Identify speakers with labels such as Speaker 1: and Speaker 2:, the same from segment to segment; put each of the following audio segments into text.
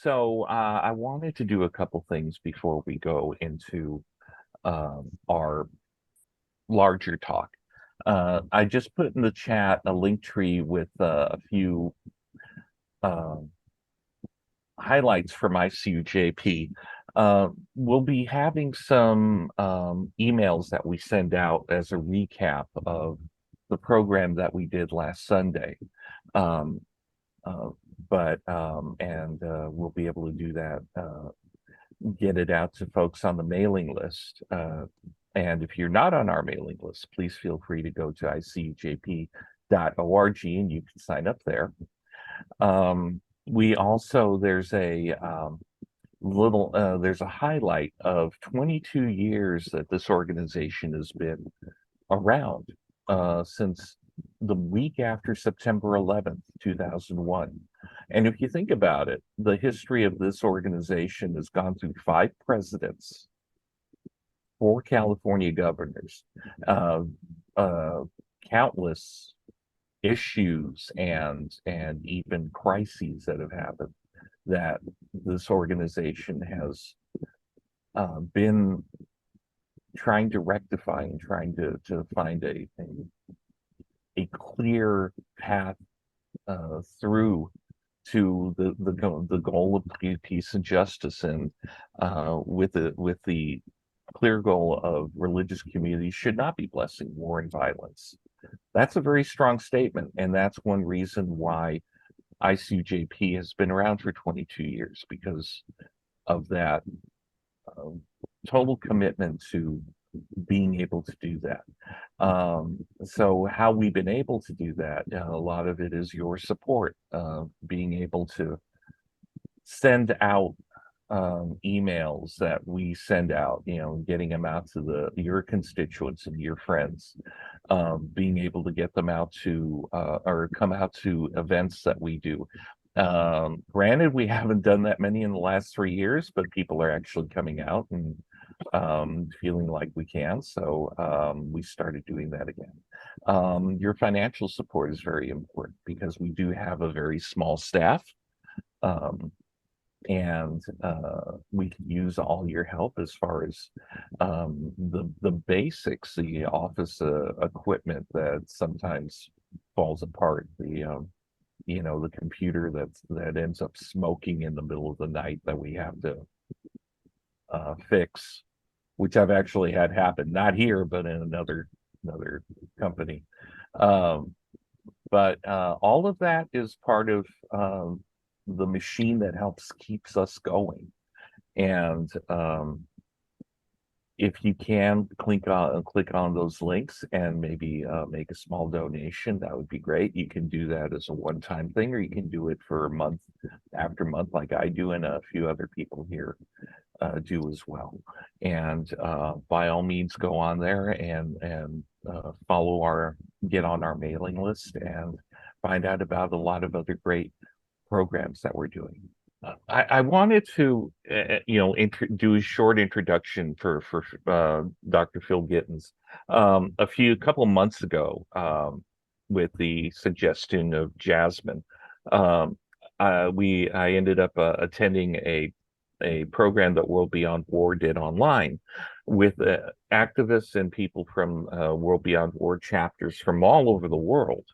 Speaker 1: I wanted to do a couple things before we go into our larger talk. I just put in the chat a link tree with a few um highlights from ICUJP. We'll be having some emails that we send out as a recap of the program that we did last Sunday. Um, uh, we'll be able to do that, get it out to folks on the mailing list. And if you're not on our mailing list, please feel free to go to icujp.org and you can sign up there. We also, there's a there's a highlight of 22 years that this organization has been around, since the week after September 11th, 2001. And if you think about it, the history of this organization has gone through 5 presidents, 4 California governors, uh, countless issues and even crises that have happened that this organization has been trying to rectify and trying to find a clear path through to the goal of peace and justice, and with the clear goal of religious communities should not be blessing war and violence. That's a very strong statement, and that's one reason why ICUJP has been around for 22 years, because of that uh, total commitment to being able to do that. So how we've been able to do that, a lot of it is your support, being able to send out emails that we send out, getting them out to your constituents and your friends, being able to get them out to or come out to events that we do. Granted, we haven't done that many in the last 3 years, but people are actually coming out and feeling like we can. So we started doing that again. Your financial support is very important because we do have a very small staff. And we can use all your help as far as the basics, the office equipment that sometimes falls apart, the computer that ends up smoking in the middle of the night that we have to fix, which I've actually had happen, not here, but in another company. But all of that is part of the machine that helps keeps us going. And if you can click on those links and maybe make a small donation, that would be great. You can do that as a one-time thing, or you can do it for month after month, like I do, and a few other people here do as well. And by all means, go on there and get on our mailing list and find out about a lot of other great programs that we're doing. I wanted to, do a short introduction for Dr. Phill Gittins. A couple months ago, with the suggestion of Jasmine, I ended up attending a program that World Beyond War did online with activists and people from World Beyond War chapters from all over the world.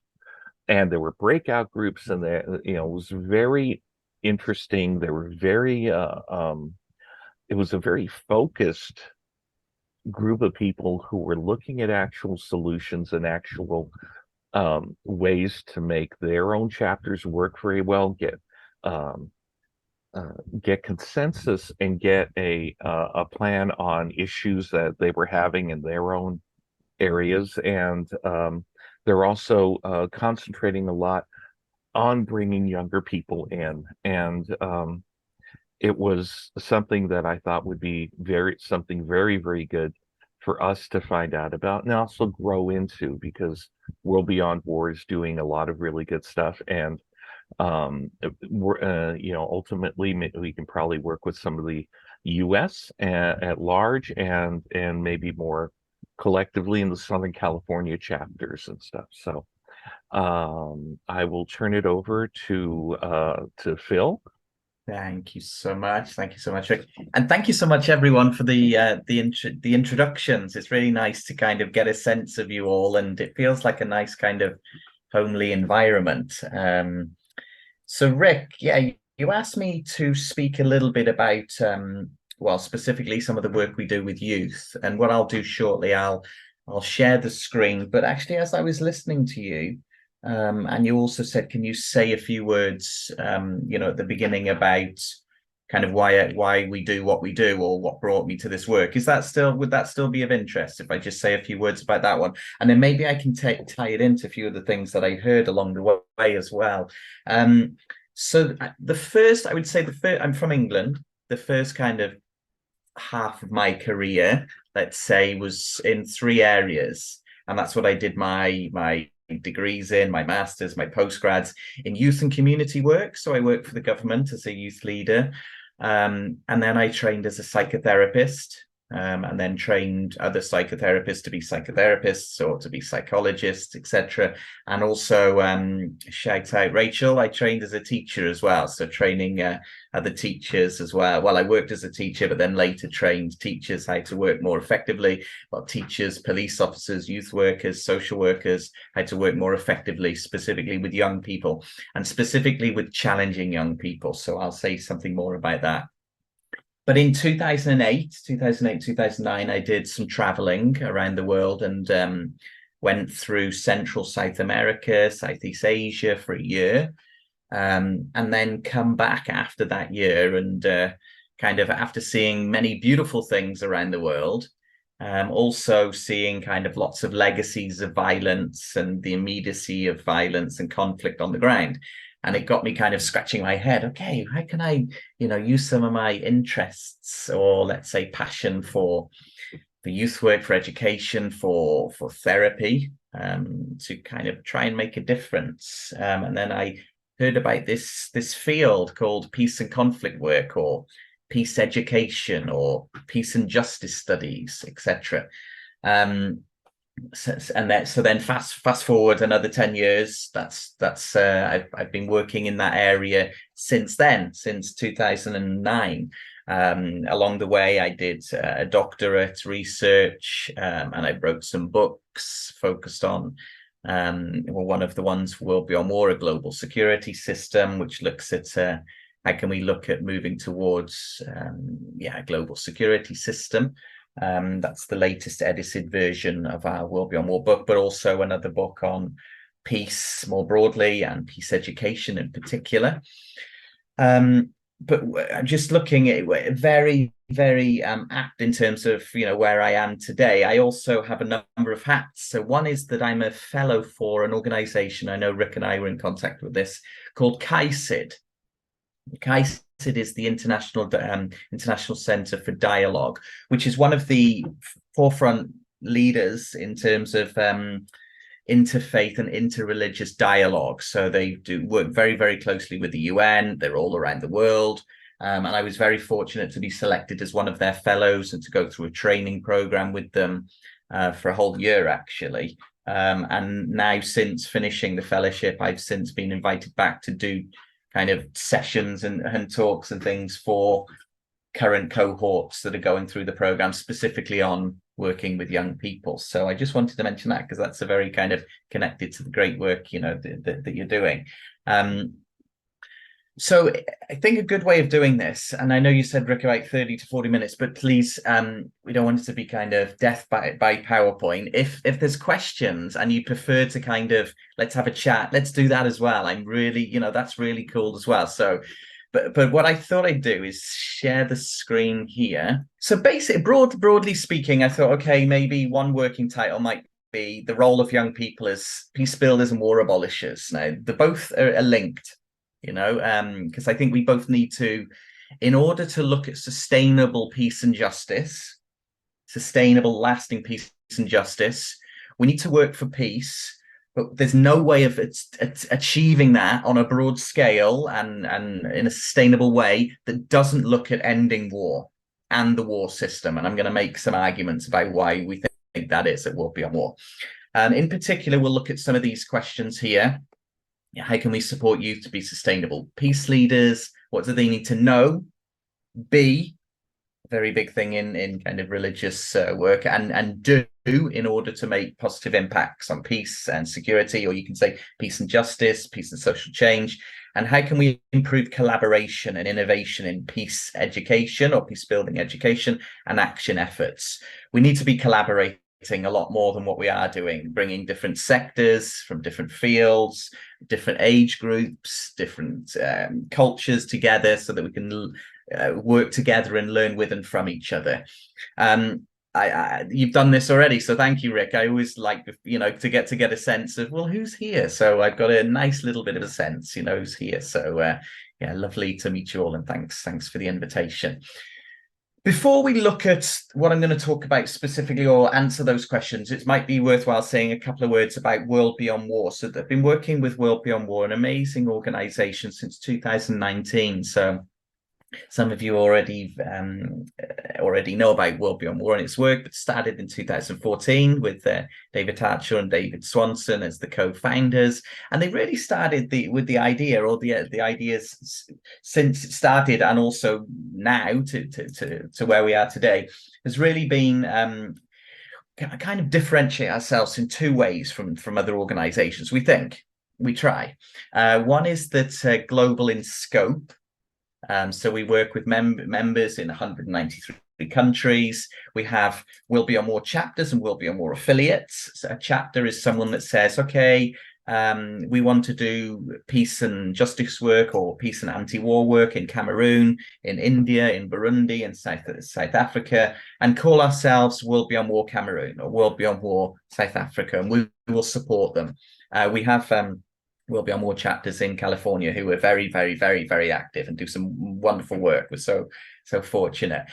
Speaker 1: And there were breakout groups, and it was very interesting. They were very it was a very focused group of people who were looking at actual solutions and actual ways to make their own chapters work very well, get consensus, and get a plan on issues that they were having in their own areas. And they're also concentrating a lot on bringing younger people in. And it was something that I thought would be something very, very good for us to find out about and also grow into, because World Beyond War is doing a lot of really good stuff. And ultimately we can probably work with some of the US at large, and maybe more collectively in the Southern California chapters and stuff. So I will turn it over to Phill,
Speaker 2: Thank you so much. Thank you so much, Rick. And thank you so much, everyone, for the introductions. It's really nice to kind of get a sense of you all, and it feels like a nice kind of homely environment. So, Rick, yeah, you asked me to speak a little bit about, well, specifically some of the work we do with youth. And what I'll do shortly, I'll share the screen. But actually, as I was listening to you, and you also said, can you say a few words, at the beginning about kind of why we do what we do, or what brought me to this work? Would that still be of interest if I just say a few words about that one? And then maybe I can tie it into a few of the things that I heard along the way as well. So the first, I would say I'm from England. The first kind of half of my career, let's say, was in three areas. And that's what I did my degrees in, my masters, my postgrads in youth and community work. So I worked for the government as a youth leader. And then I trained as a psychotherapist, and then trained other psychotherapists to be psychotherapists or to be psychologists, etc. And also, shout out Rachel, I trained as a teacher as well. So training other teachers as well. Well, I worked as a teacher, but then later trained teachers how to work more effectively. Well, teachers, police officers, youth workers, social workers, how to work more effectively, specifically with young people and specifically with challenging young people. So I'll say something more about that. But in 2009, I did some traveling around the world, and went through Central South America, Southeast Asia for a year, and then come back after that year, and kind of after seeing many beautiful things around the world, also seeing kind of lots of legacies of violence and the immediacy of violence and conflict on the ground. And it got me kind of scratching my head. Okay, how can I, use some of my interests, or let's say passion for youth work, for education, for therapy, to kind of try and make a difference. And then I heard about this field called peace and conflict work, or peace education, or peace and justice studies, etc. So then fast forward another 10 years. I've been working in that area since then, since 2009. Along the way, I did a doctorate research, and I wrote some books focused on, one of the ones will be on war, a global security system, which looks at how can we look at moving towards a global security system. That's the latest edited version of our World Beyond War book, but also another book on peace more broadly and peace education in particular. But I'm just looking at it, very, very apt in terms of where I am today. I also have a number of hats. So one is that I'm a fellow for an organization, I know Rick and I were in contact with this, called CICID. CICID is the International Centre for Dialogue, which is one of the forefront leaders in terms of interfaith and interreligious dialogue. So they do work very, very closely with the UN. They're all around the world. And I was very fortunate to be selected as one of their fellows and to go through a training program with them for a whole year, actually. And now, since finishing the fellowship, I've since been invited back to do kind of sessions and talks and things for current cohorts that are going through the program, specifically on working with young people. So I just wanted to mention that because that's a very kind of connected to the great work that you're doing. So I think a good way of doing this, and I know you said, Rick, about 30 to 40 minutes, but please, we don't want it to be kind of death by PowerPoint. If there's questions and you prefer to kind of, let's have a chat, let's do that as well. I'm really, that's really cool as well. So, but what I thought I'd do is share the screen here. So basically, broadly speaking, I thought, okay, maybe one working title might be the role of young people as peace builders and war abolishers. Now, the both are linked. Because I think we both need to, in order to look at sustainable peace and justice, sustainable, lasting peace and justice, we need to work for peace. But there's no way of achieving that on a broad scale and in a sustainable way that doesn't look at ending war and the war system. And I'm going to make some arguments about why we think that is at World Beyond War. In particular, we'll look at some of these questions here. How can we support youth to be sustainable peace leaders? What do they need to know? Be a very big thing in kind of religious work, and do in order to make positive impacts on peace and security, or you can say peace and justice, peace and social change. And how can we improve collaboration and innovation in peace education or peace building education and action efforts? We need to be collaborating a lot more than what we are doing, bringing different sectors from different fields, different age groups, different cultures together, so that we can work together and learn with and from each other. You've done this already, so thank you, Rick. I always like, to get a sense of, well, who's here? So I've got a nice little bit of a sense, who's here. So yeah, lovely to meet you all, and thanks for the invitation. Before we look at what I'm going to talk about specifically or answer those questions, it might be worthwhile saying a couple of words about World Beyond War. So they've been working with World Beyond War, an amazing organization, since 2019. So some of you already know about World Beyond War and its work, but started in 2014 with David Archer and David Swanson as the co-founders. And they really started with the idea, or the ideas since it started, and also now to where we are today, has really been kind of differentiate ourselves in two ways from other organizations. We try. One is that global in scope. So we work with members in 193 countries. We have World Beyond War chapters and World Beyond War affiliates. So a chapter is someone that says, okay, we want to do peace and justice work, or peace and anti-war work in Cameroon, in India, in Burundi, and South Africa, and call ourselves World Beyond War Cameroon or World Beyond War South Africa, and we will support them. We have World Beyond War chapters in California who are very, very, very, very active and do some wonderful work. We're so fortunate.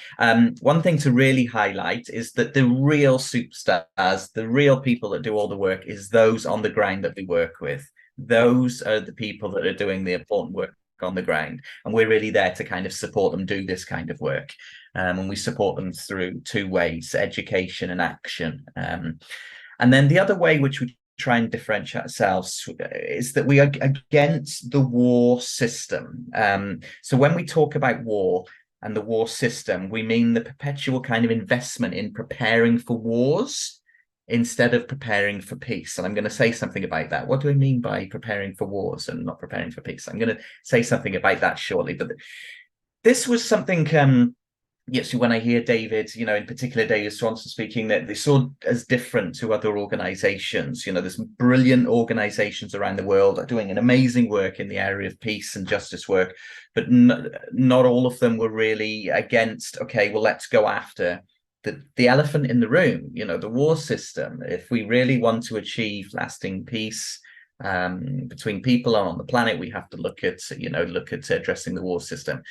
Speaker 2: One thing to really highlight is that the real superstars, the real people that do all the work, is those on the ground that we work with. Those are the people that are doing the important work on the ground, and we're really there to kind of support them do this kind of work. And we support them through two ways: education and action. And then the other way which we try and differentiate ourselves is that we are against the war system. So when we talk about war and the war system, we mean the perpetual kind of investment in preparing for wars instead of preparing for peace. And I'm going to say something about that. What do I mean by preparing for wars and not preparing for peace? I'm going to say something about that shortly. But this was something yes, when I hear David, in particular David Swanson speaking, that they saw as different to other organizations. There's brilliant organizations around the world are doing an amazing work in the area of peace and justice work, but not all of them were really against, okay, well, let's go after the elephant in the room, the war system. If we really want to achieve lasting peace between people and on the planet, we have to look at addressing the war system.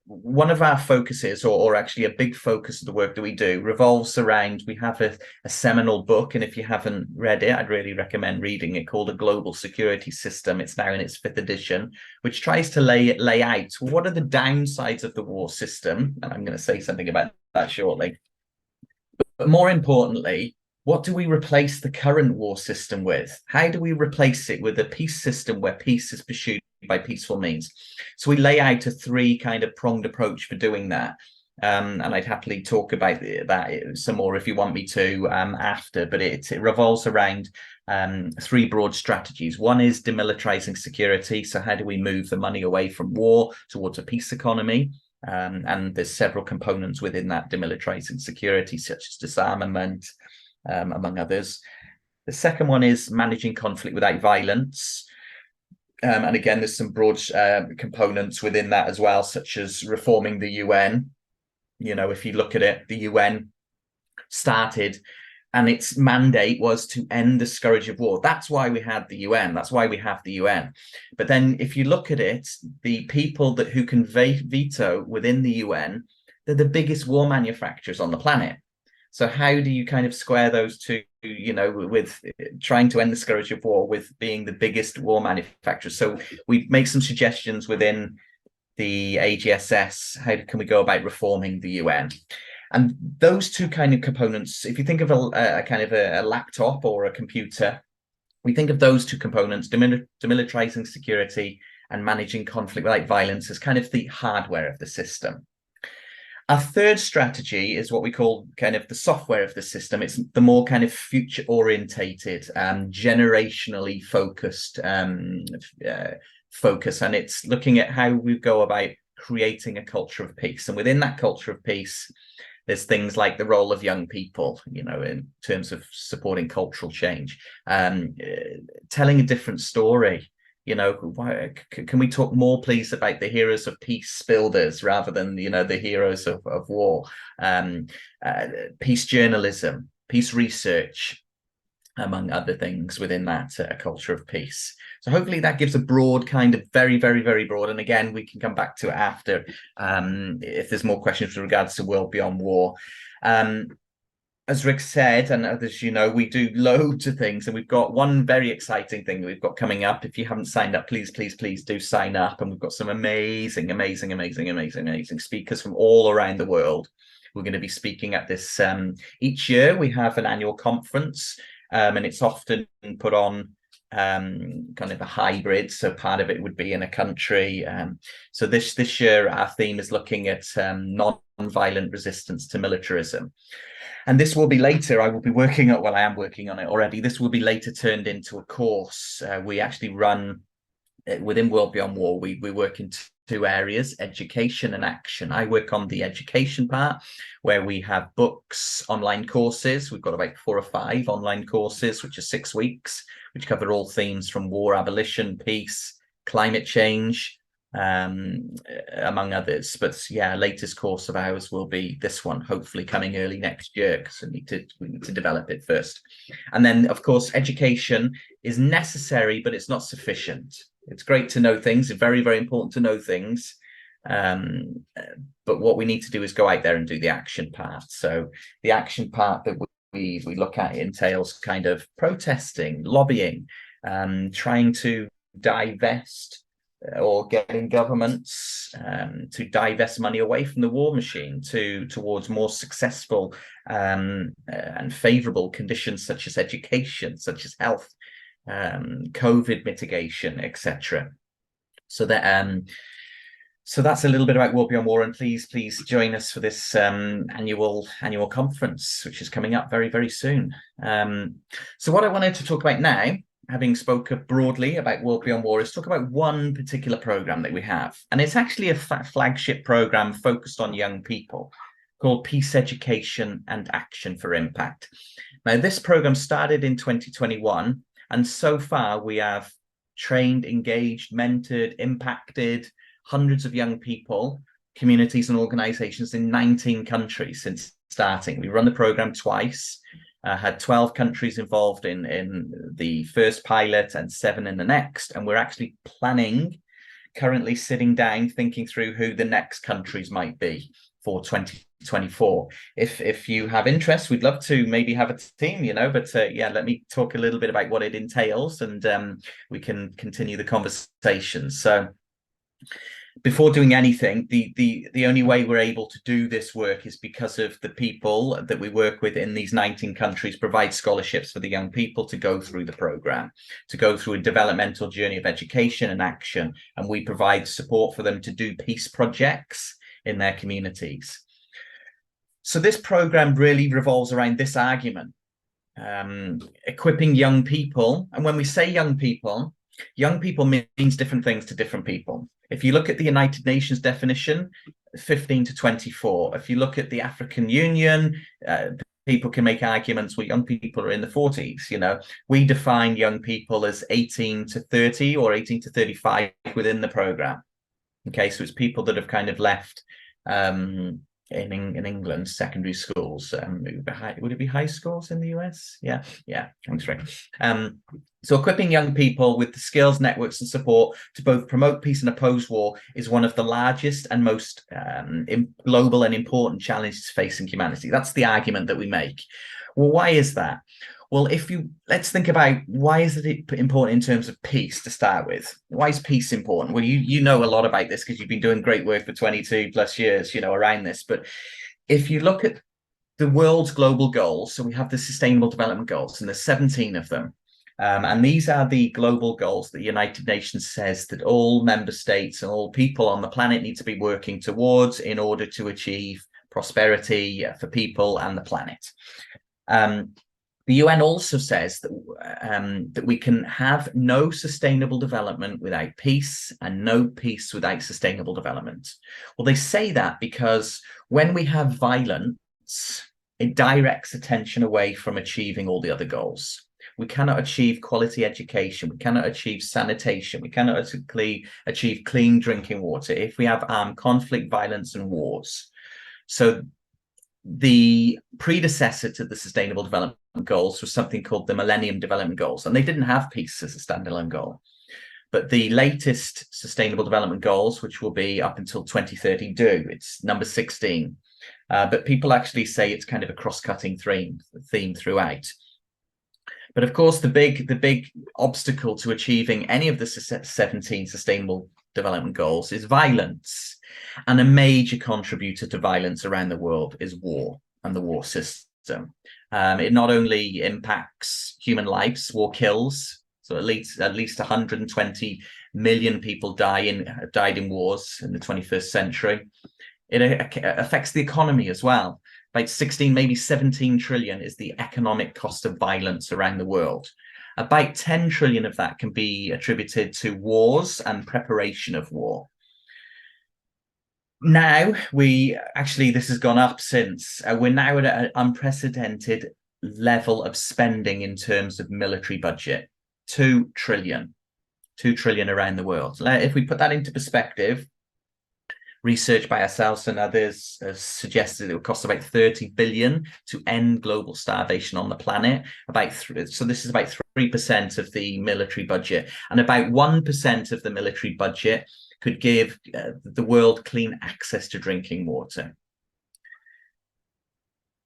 Speaker 2: One of our focuses, or actually a big focus of the work that we do, revolves around, we have a seminal book, and if you haven't read it, I'd really recommend reading it, called A Global Security System. It's now in its 5th edition, which tries to lay out what are the downsides of the war system, and I'm going to say something about that shortly. But more importantly, what do we replace the current war system with? How do we replace it with a peace system where peace is pursued by peaceful means? So we lay out a 3 kind of pronged approach for doing that. And I'd happily talk about that some more if you want me to after, but it revolves around 3 broad strategies. One is demilitarizing security. So how do we move the money away from war towards a peace economy? And there's several components within that demilitarizing security, such as disarmament, among others. The second one is managing conflict without violence. And again, there's some broad components within that as well, such as reforming the UN. If you look at it, the UN started and its mandate was to end the scourge of war. That's why we had the UN. That's why we have the UN. But then if you look at it, the people who can veto within the UN, they're the biggest war manufacturers on the planet. So how do you kind of square those two, with trying to end the scourge of war with being the biggest war manufacturer? So we make some suggestions within the AGSS. How can we go about reforming the UN? And those two kind of components, if you think of a kind of a laptop or a computer, We think of those two components, demilitarizing security and managing conflict without violence, as kind of the hardware of the system. Our third strategy is what we call kind of the software of the system. It's the more kind of future orientated, generationally focused focus, and it's looking at how we go about creating a culture of peace. And within that culture of peace, there's things like the role of young people, you know, in terms of supporting cultural change, telling a different story. You know, can we talk more, please, about the heroes of peace builders rather than, you know, the heroes of war? Peace journalism, peace research, among other things within that culture of peace. So hopefully that gives a broad kind of very, very, very broad. And again, we can come back to it after if there's more questions with regards to World Beyond War. As Rick said, and as you know, we do loads of things, and we've got one very exciting thing that we've got coming up. If you haven't signed up, please, please, please do sign up. And we've got some amazing, amazing, amazing, amazing, amazing speakers from all around the world. We're going to be speaking at this each year. We have an annual conference, and it's often put on kind of a hybrid. So part of it would be in a country. So this year, our theme is looking at non-violent resistance to militarism. And this will be later, I will be working on, well, I am working on it already. This will be later turned into a course. We actually run, within World Beyond War, we work in two areas, education and action. I work on the education part, where we have books, online courses. We've got about 4 or 5 online courses, which are 6 weeks, which cover all themes from war, abolition, peace, climate change, among others. But yeah, latest course of ours will be this one, hopefully coming early next year, because we need to develop it first. And then, of course, education is necessary, but it's not sufficient. It's great to know things. It's very, very important to know things. But what we need to do is go out there and do the action part. So the action part that we look at entails kind of protesting, lobbying, trying to divest or getting governments to divest money away from the war machine towards more successful and favorable conditions, such as education, such as health, COVID mitigation, etc. So that so that's a little bit about World Beyond War, and please join us for this annual conference, which is coming up very, very soon. So what I wanted to talk about now, having spoken broadly about World Beyond War, is talk about one particular program that we have. And it's actually a flagship program focused on young people called Peace Education and Action for Impact. Now, this program started in 2021, and so far we have trained, engaged, mentored, impacted hundreds of young people, communities and organizations in 19 countries since starting. We run the program twice. Had 12 countries involved in the first pilot and 7 in the next. And we're actually planning, currently sitting down, thinking through who the next countries might be for 2024. If you have interest, we'd love to maybe have a team, you know, but yeah, let me talk a little bit about what it entails, and we can continue the conversation. So before doing anything, the only way we're able to do this work is because of the people that we work with in these 19 countries provide scholarships for the young people to go through the program, to go through a developmental journey of education and action. And we provide support for them to do peace projects in their communities. So this program really revolves around this argument, equipping young people. And when we say young people means different things to different people. If you look at the United Nations definition, 15 to 24. If you look at the African Union, people can make arguments where young people are in the 40s. You know, we define young people as 18 to 30 or 18 to 35 within the program. Okay, so it's people that have kind of left in England, secondary schools. Would it be high schools in the US? Yeah, thanks, Rick. So equipping young people with the skills, networks, and support to both promote peace and oppose war is one of the largest and most global and important challenges facing humanity. That's the argument that we make. Well, why is that? Well, let's think about, why is it important in terms of peace to start with? Why is peace important? Well, you know a lot about this because you've been doing great work for 22 plus years, you know, around this. But if you look at the world's global goals, so we have the Sustainable Development Goals, and there's 17 of them. And these are the global goals that the United Nations says that all member states and all people on the planet need to be working towards in order to achieve prosperity for people and the planet. The UN also says that, that we can have no sustainable development without peace and no peace without sustainable development. Well, they say that because when we have violence, it directs attention away from achieving all the other goals. We cannot achieve quality education. We cannot achieve sanitation. We cannot achieve clean drinking water if we have armed conflict, violence, and wars. So the predecessor to the Sustainable Development Goals was something called the Millennium Development Goals, and they didn't have peace as a standalone goal. But the latest Sustainable Development Goals, which will be up until 2030, do. It's number 16. But people actually say it's kind of a cross-cutting theme throughout. But of course, the big obstacle to achieving any of the 17 Sustainable Development Goals is violence. And a major contributor to violence around the world is war and the war system. It not only impacts human lives, war kills. So at least 120 million people died in wars in the 21st century. It affects the economy as well. About 16, maybe 17 trillion is the economic cost of violence around the world. About 10 trillion of that can be attributed to wars and preparation of war. Now, this has gone up since. We're now at an unprecedented level of spending in terms of military budget. 2 trillion. 2 trillion around the world. If we put that into perspective, research by ourselves and others has suggested it would cost about 30 billion to end global starvation on the planet. So this is about 3% of the military budget, and about 1% of the military budget could give the world clean access to drinking water.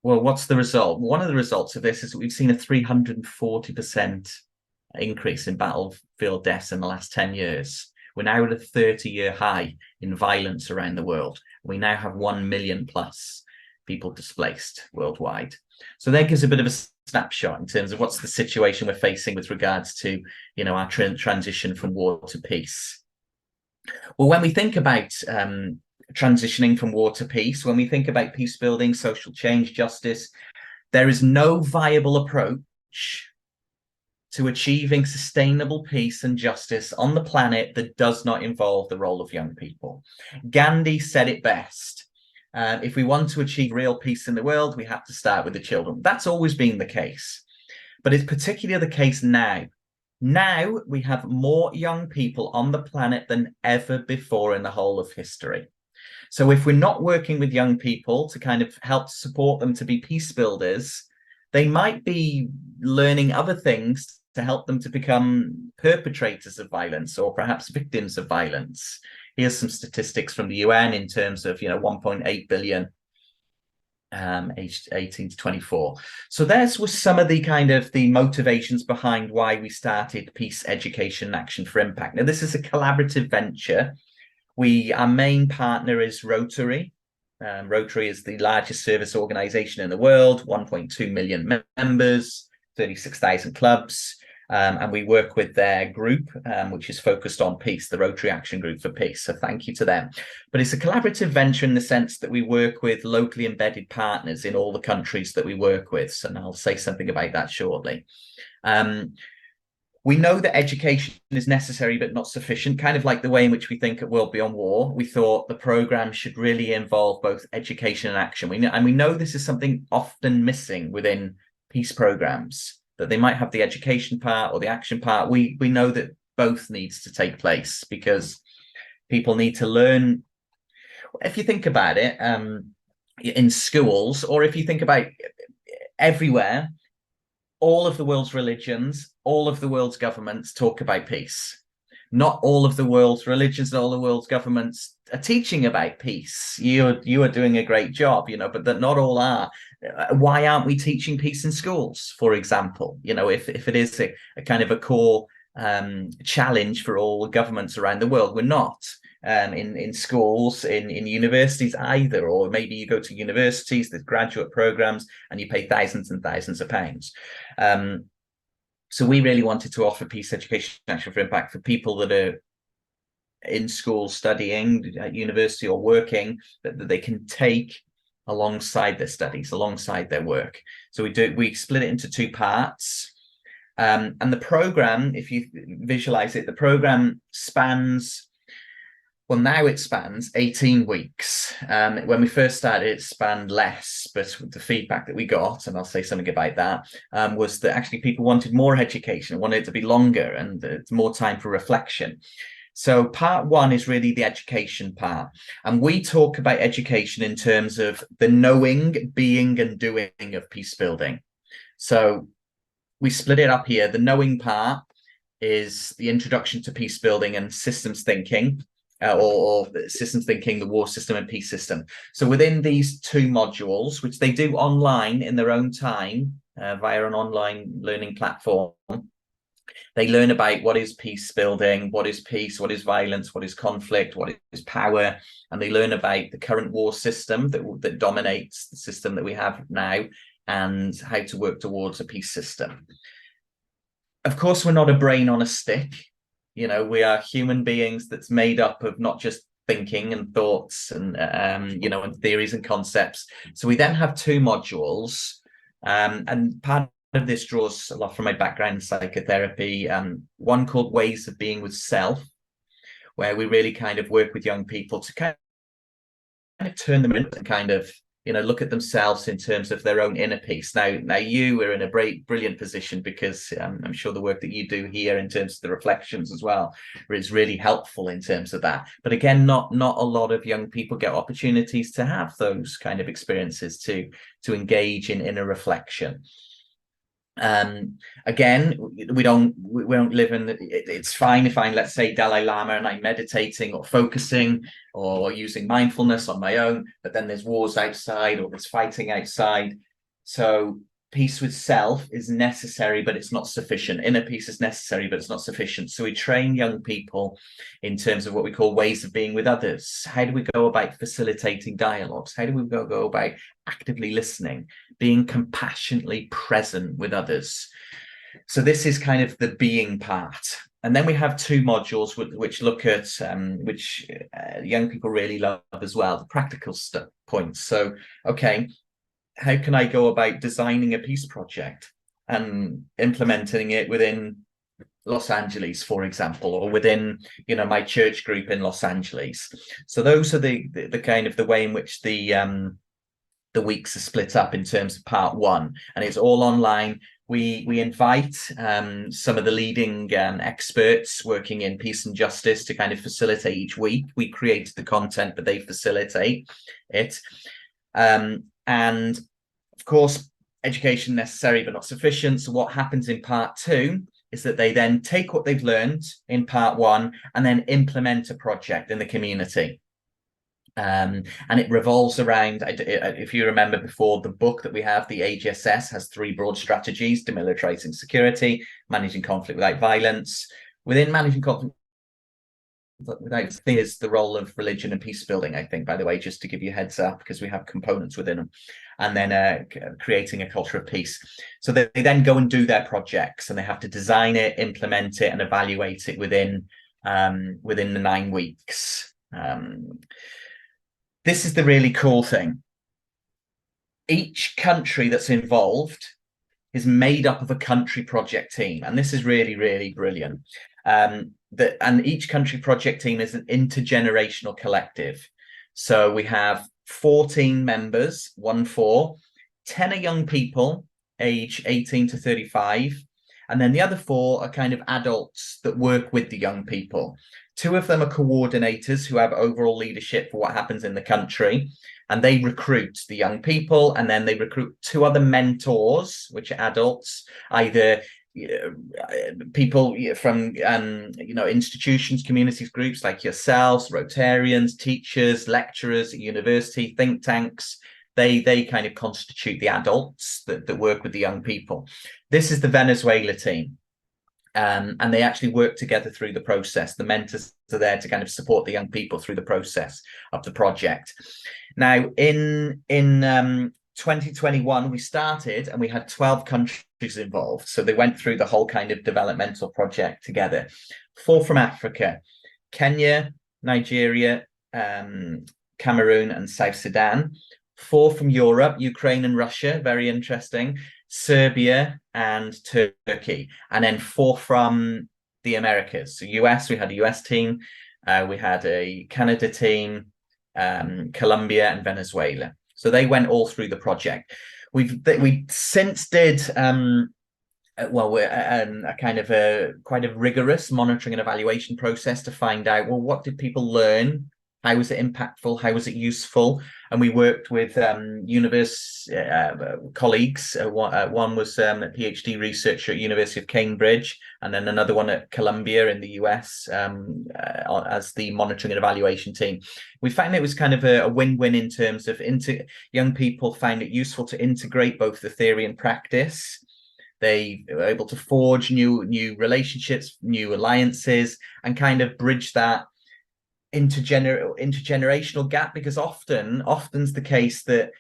Speaker 2: Well, what's the result? One of the results of this is that we've seen a 340% increase in battlefield deaths in the last 10 years. We're now at a 30-year high in violence around the world. We now have 1 million plus people displaced worldwide. So that gives a bit of a snapshot in terms of what's the situation we're facing with regards to, our transition from war to peace. Well, when we think about transitioning from war to peace, when we think about peace building, social change, justice, there is no viable approach to achieving sustainable peace and justice on the planet that does not involve the role of young people. Gandhi said it best. If we want to achieve real peace in the world, we have to start with the children. That's always been the case, but it's particularly the case now. Now we have more young people on the planet than ever before in the whole of history. So if we're not working with young people to kind of help support them to be peace builders, they might be learning other things to help them to become perpetrators of violence or perhaps victims of violence. Here's some statistics from the UN in terms of 1.8 billion aged 18 to 24. So those were some of the kind of the motivations behind why we started Peace Education Action for Impact. Now, this is a collaborative venture. Our main partner is Rotary. Rotary is the largest service organization in the world, 1.2 million members, 36,000 clubs. And we work with their group, which is focused on peace, the Rotary Action Group for Peace. So thank you to them. But it's a collaborative venture in the sense that we work with locally embedded partners in all the countries that we work with. So I'll say something about that shortly. We know that education is necessary but not sufficient, kind of like the way in which we think at World Beyond War. We thought the program should really involve both education and action. We know this is something often missing within peace programs, that they might have the education part or the action part. We know that both needs to take place because people need to learn. If you think about it, in schools, or if you think about everywhere, all of the world's religions, all of the world's governments talk about peace. Not all of the world's religions and all the world's governments are teaching about peace. You are doing a great job, but that not all are. Why aren't we teaching peace in schools, for example? If it is a kind of a core challenge for all governments around the world, we're not. In schools, in universities either, or maybe you go to universities, there's graduate programs, and you pay thousands and thousands of pounds. So we really wanted to offer peace education action for impact for people that are in school studying at university or working, that they can take alongside their studies, alongside their work. So we split it into 2 parts. And the program, if you visualize it, the program spans, well, now it spans 18 weeks. When we first started, it spanned less, but the feedback that we got, and I'll say something about that, was that actually people wanted more education, wanted it to be longer and more time for reflection. So part 1 is really the education part. And we talk about education in terms of the knowing, being and doing of peace building. So we split it up here. The knowing part is the introduction to peace building and systems thinking, or systems thinking, the war system and peace system. So within these 2 modules, which they do online in their own time via an online learning platform, they learn about what is peace building, what is peace, what is violence, what is conflict, what is power, and they learn about the current war system that dominates the system that we have now, and how to work towards a peace system. Of course, we're not a brain on a stick. You know, we are human beings that's made up of not just thinking and thoughts and and theories and concepts. So we then have 2 modules, and part of this draws a lot from my background in psychotherapy. One called Ways of Being with Self, where we really kind of work with young people to kind of turn them into kind of, look at themselves in terms of their own inner peace. Now you are in a brilliant position, because I'm sure the work that you do here in terms of the reflections as well is really helpful in terms of that. But again, not a lot of young people get opportunities to have those kind of experiences to engage in inner reflection. Again, we don't live in, it's fine if I'm, let's say, Dalai Lama, and I'm meditating or focusing or using mindfulness on my own, but then there's wars outside or there's fighting outside. So peace with self is necessary, but it's not sufficient. Inner peace is necessary, but it's not sufficient. So we train young people in terms of what we call ways of being with others. How do we go about facilitating dialogues? How do we go about actively listening, being compassionately present with others? So this is kind of the being part. And then we have 2 modules which look at, which young people really love as well, the practical points. So, okay, how can I go about designing a peace project and implementing it within Los Angeles, for example, or within, my church group in Los Angeles? So those are the kind of the way in which the weeks are split up in terms of part 1, and it's all online. We invite some of the leading experts working in peace and justice to kind of facilitate each week. We create the content, but they facilitate it. And of course, education necessary but not sufficient. So what happens in part 2 is that they then take what they've learned in part 1 and then implement a project in the community. And it revolves around, if you remember before, the book that we have, the AGSS, has 3 broad strategies: demilitarizing security, managing conflict without violence. Within managing conflict without fears, the role of religion and peace building, I think, by the way, just to give you a heads up, because we have components within them. And then creating a culture of peace. So they then go and do their projects, and they have to design it, implement it, and evaluate it within the 9 weeks. This is the really cool thing. Each country that's involved is made up of a country project team, and this is really, really brilliant. And each country project team is an intergenerational collective. So we have 14 members, 10 are young people, age 18 to 35. And then the other 4 are kind of adults that work with the young people. 2 of them are coordinators who have overall leadership for what happens in the country. And they recruit the young people, and then they recruit 2 other mentors, which are adults, either people from institutions, communities, groups like yourselves, Rotarians, teachers, lecturers at university, think tanks. They kind of constitute the adults that work with the young people. This is the Venezuela team. And they actually work together through the process. The mentors are there to kind of support the young people through the process of the project. Now, in 2021 we started, and we had 12 countries involved. So they went through the whole kind of developmental project together. 4 from Africa: Kenya, Nigeria, Cameroon, and South Sudan. 4 from Europe: Ukraine and Russia, very interesting, Serbia and Turkey. And then 4 from the Americas. So US, we had a US team, we had a Canada team, Colombia and Venezuela. So they went all through the project. We since did a kind of quite a rigorous monitoring and evaluation process to find out, well, what did people learn? How was it impactful? How was it useful? And we worked with colleagues. One was a PhD researcher at University of Cambridge, and then another one at Columbia in the US as the monitoring and evaluation team. We found it was kind of a win-win in terms of young people found it useful to integrate both the theory and practice. They were able to forge new relationships, new alliances, and kind of bridge that intergenerational gap, because often's the case that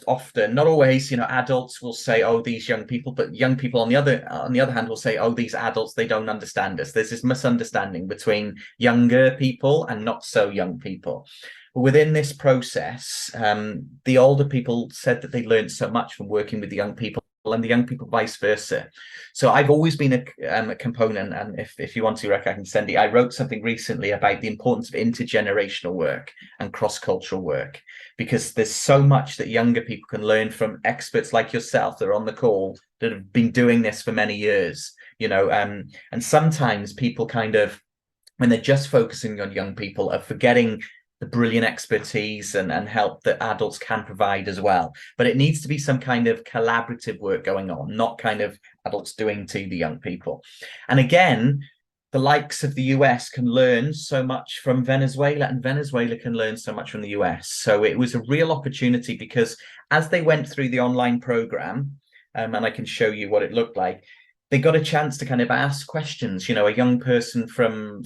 Speaker 2: often, not always, adults will say, oh, these young people, but young people on the other hand will say, oh, these adults, they don't understand us. There's this misunderstanding between younger people and not so young people. But within this process, the older people said that they learned so much from working with the young people, and the young people vice versa. So I've always been a component, and if you want to, Rick, I can send it. I wrote something recently about the importance of intergenerational work and cross-cultural work, because there's so much that younger people can learn from experts like yourself that are on the call that have been doing this for many years, and sometimes people kind of, when they're just focusing on young people, are forgetting the brilliant expertise and help that adults can provide as well. But it needs to be some kind of collaborative work going on, not kind of adults doing to the young people. And again, the likes of the US can learn so much from Venezuela, and Venezuela can learn so much from the US. So it was a real opportunity, because as they went through the online program, and I can show you what it looked like, they got a chance to kind of ask questions. A young person from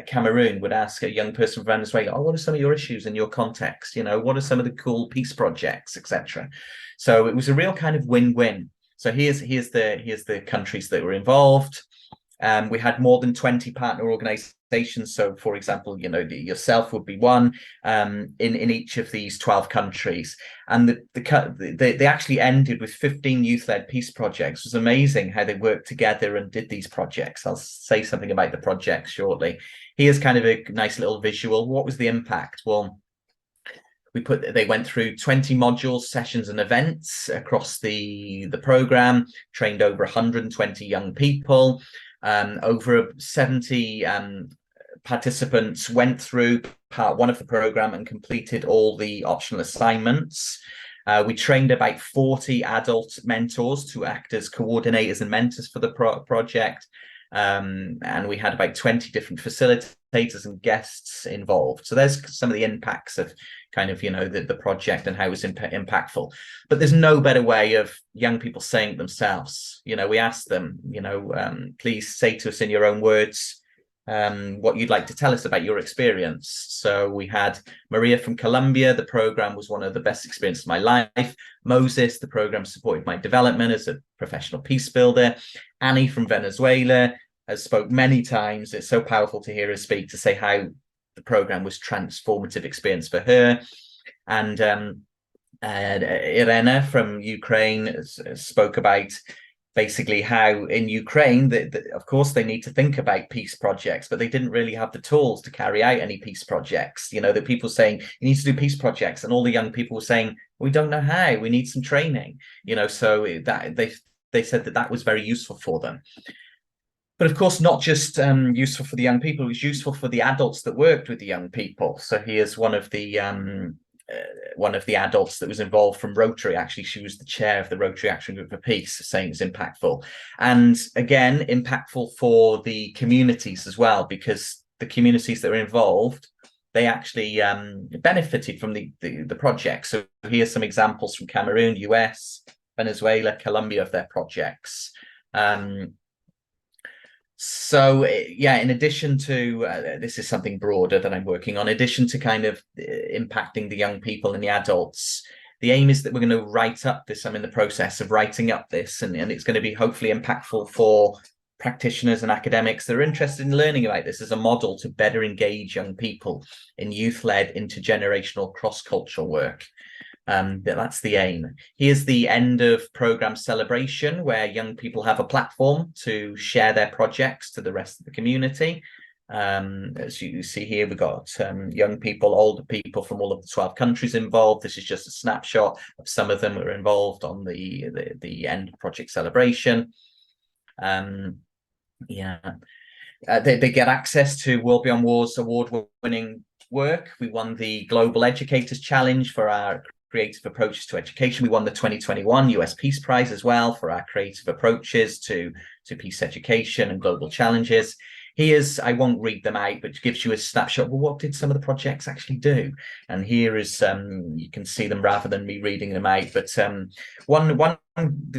Speaker 2: Cameroon would ask a young person from Venezuela, oh, what are some of your issues in your context? What are some of the cool peace projects, etc. So it was a real kind of win-win. So here's the countries that were involved. We had more than 20 partner organizations. So, for example, yourself would be one in each of these 12 countries. And they actually ended with 15 youth-led peace projects. It was amazing how they worked together and did these projects. I'll say something about the projects shortly. Here's kind of a nice little visual. What was the impact? Well, they went through 20 modules, sessions, and events across the program, trained over 120 young people. Over 70 participants went through part 1 of the program and completed all the optional assignments. We trained about 40 adult mentors to act as coordinators and mentors for the project. And we had about 20 different facilitators and guests involved. So there's some of the impacts of kind of, the project and how it was impactful. But there's no better way of young people saying it themselves. We asked them, please say to us in your own words what you'd like to tell us about your experience. So we had Maria from Colombia. The program was one of the best experiences of my life. Moses, the program supported my development as a professional peace builder. Annie from Venezuela has spoke many times. It's so powerful to hear her speak, to say how the program was transformative experience for her. And Irena from Ukraine spoke about basically how in Ukraine, of course, they need to think about peace projects, but they didn't really have the tools to carry out any peace projects. The people saying, you need to do peace projects, and all the young people were saying, we don't know how, we need some training. So that they said that was very useful for them. But of course, not just useful for the young people, it was useful for the adults that worked with the young people. So here's one of the adults that was involved from Rotary. Actually, she was the chair of the Rotary Action Group for Peace, saying it's impactful. And again, impactful for the communities as well, because the communities that were involved, they actually benefited from the project. So here's some examples from Cameroon, US, Venezuela, Colombia of their projects. So yeah, in addition to this is something broader that I'm working on, in addition to kind of impacting the young people and the adults the aim is that we're going to write up this. I'm in the process of writing up this, and it's going to be hopefully impactful for practitioners and academics that are interested in learning about this as a model to better engage young people in youth-led intergenerational cross-cultural work. That's the aim. Here's the end of program celebration, where young people have a platform to share their projects to the rest of the community. As you see here, we've got young people, older people from all of the 12 countries involved. This is just a snapshot of some of them who are involved on the end of project celebration. Yeah, they get access to World Beyond Wars award-winning work. We won the Global Educators Challenge for our creative approaches to education. We won the 2021 US Peace Prize as well for our creative approaches to peace education and global challenges. Here's, I won't read them out, but it gives you a snapshot. Well, what did some of the projects actually do? And here is, you can see them rather than me reading them out. But the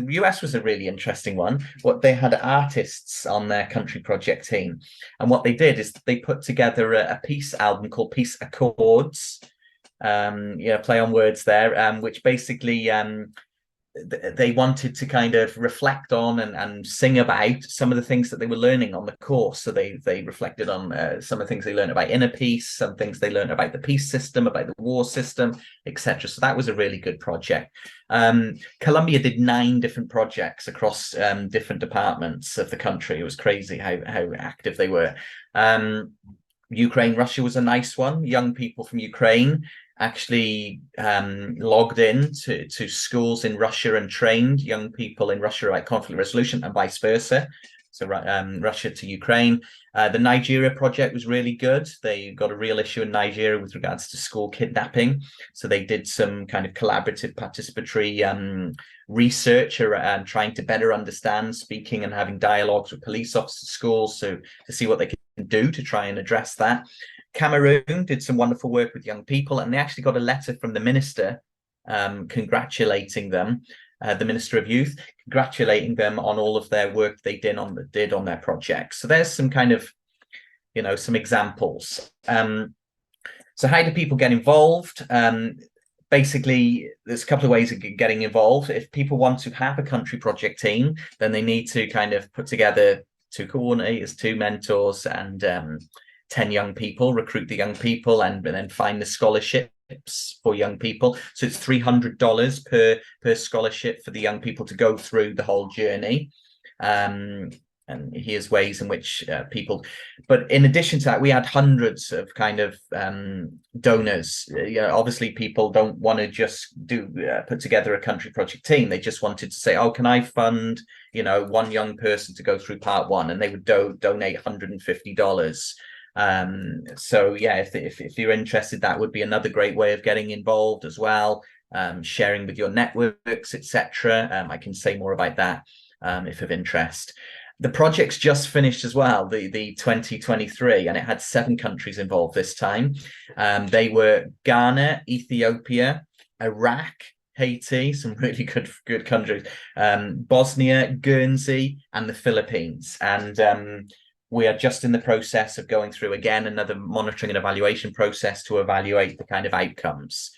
Speaker 2: US was a really interesting one. What they had artists on their country project team. And what they did is they put together a peace album called Peace Accords. Play on words there, which basically they wanted to kind of reflect on and sing about some of the things that they were learning on the course. So they reflected on some of the things they learned about inner peace, some things they learned about the peace system, about the war system, etc. So that was a really good project. Colombia did 9 different projects across different departments of the country. It was crazy how active they were. Ukraine, Russia was a nice one. Young people from Ukraine actually logged in to schools in Russia and trained young people in Russia about conflict resolution and vice versa. So Russia to Ukraine. The Nigeria project was really good. They got a real issue in Nigeria with regards to school kidnapping. So they did some kind of collaborative participatory research around trying to better understand, speaking and having dialogues with police officers, schools, to see what they can do to try and address that. Cameroon did some wonderful work with young people, and they actually got a letter from the minister congratulating them, the Minister of Youth, congratulating them on all of their work they did on their projects. So there's some kind of, some examples. So how do people get involved? Basically, there's a couple of ways of getting involved. If people want to have a country project team, then they need to kind of put together 2 coordinators, 2 mentors, and 10 young people, recruit the young people, and then find the scholarships for young people. So it's $300 per scholarship for the young people to go through the whole journey. And here's ways in which people, but in addition to that, we had hundreds of kind of donors. Obviously people don't want to just put together a country project team. They just wanted to say, oh, can I fund, one young person to go through part 1? And they would donate $150. So yeah, if you're interested, that would be another great way of getting involved as well. Sharing with your networks, etc. I can say more about that if of interest. The project's just finished as well, the 2023, and it had 7 countries involved this time. They were Ghana, Ethiopia, Iraq, Haiti, some really good countries, Bosnia, Guernsey, and the Philippines. And we are just in the process of going through, again, another monitoring and evaluation process to evaluate the kind of outcomes.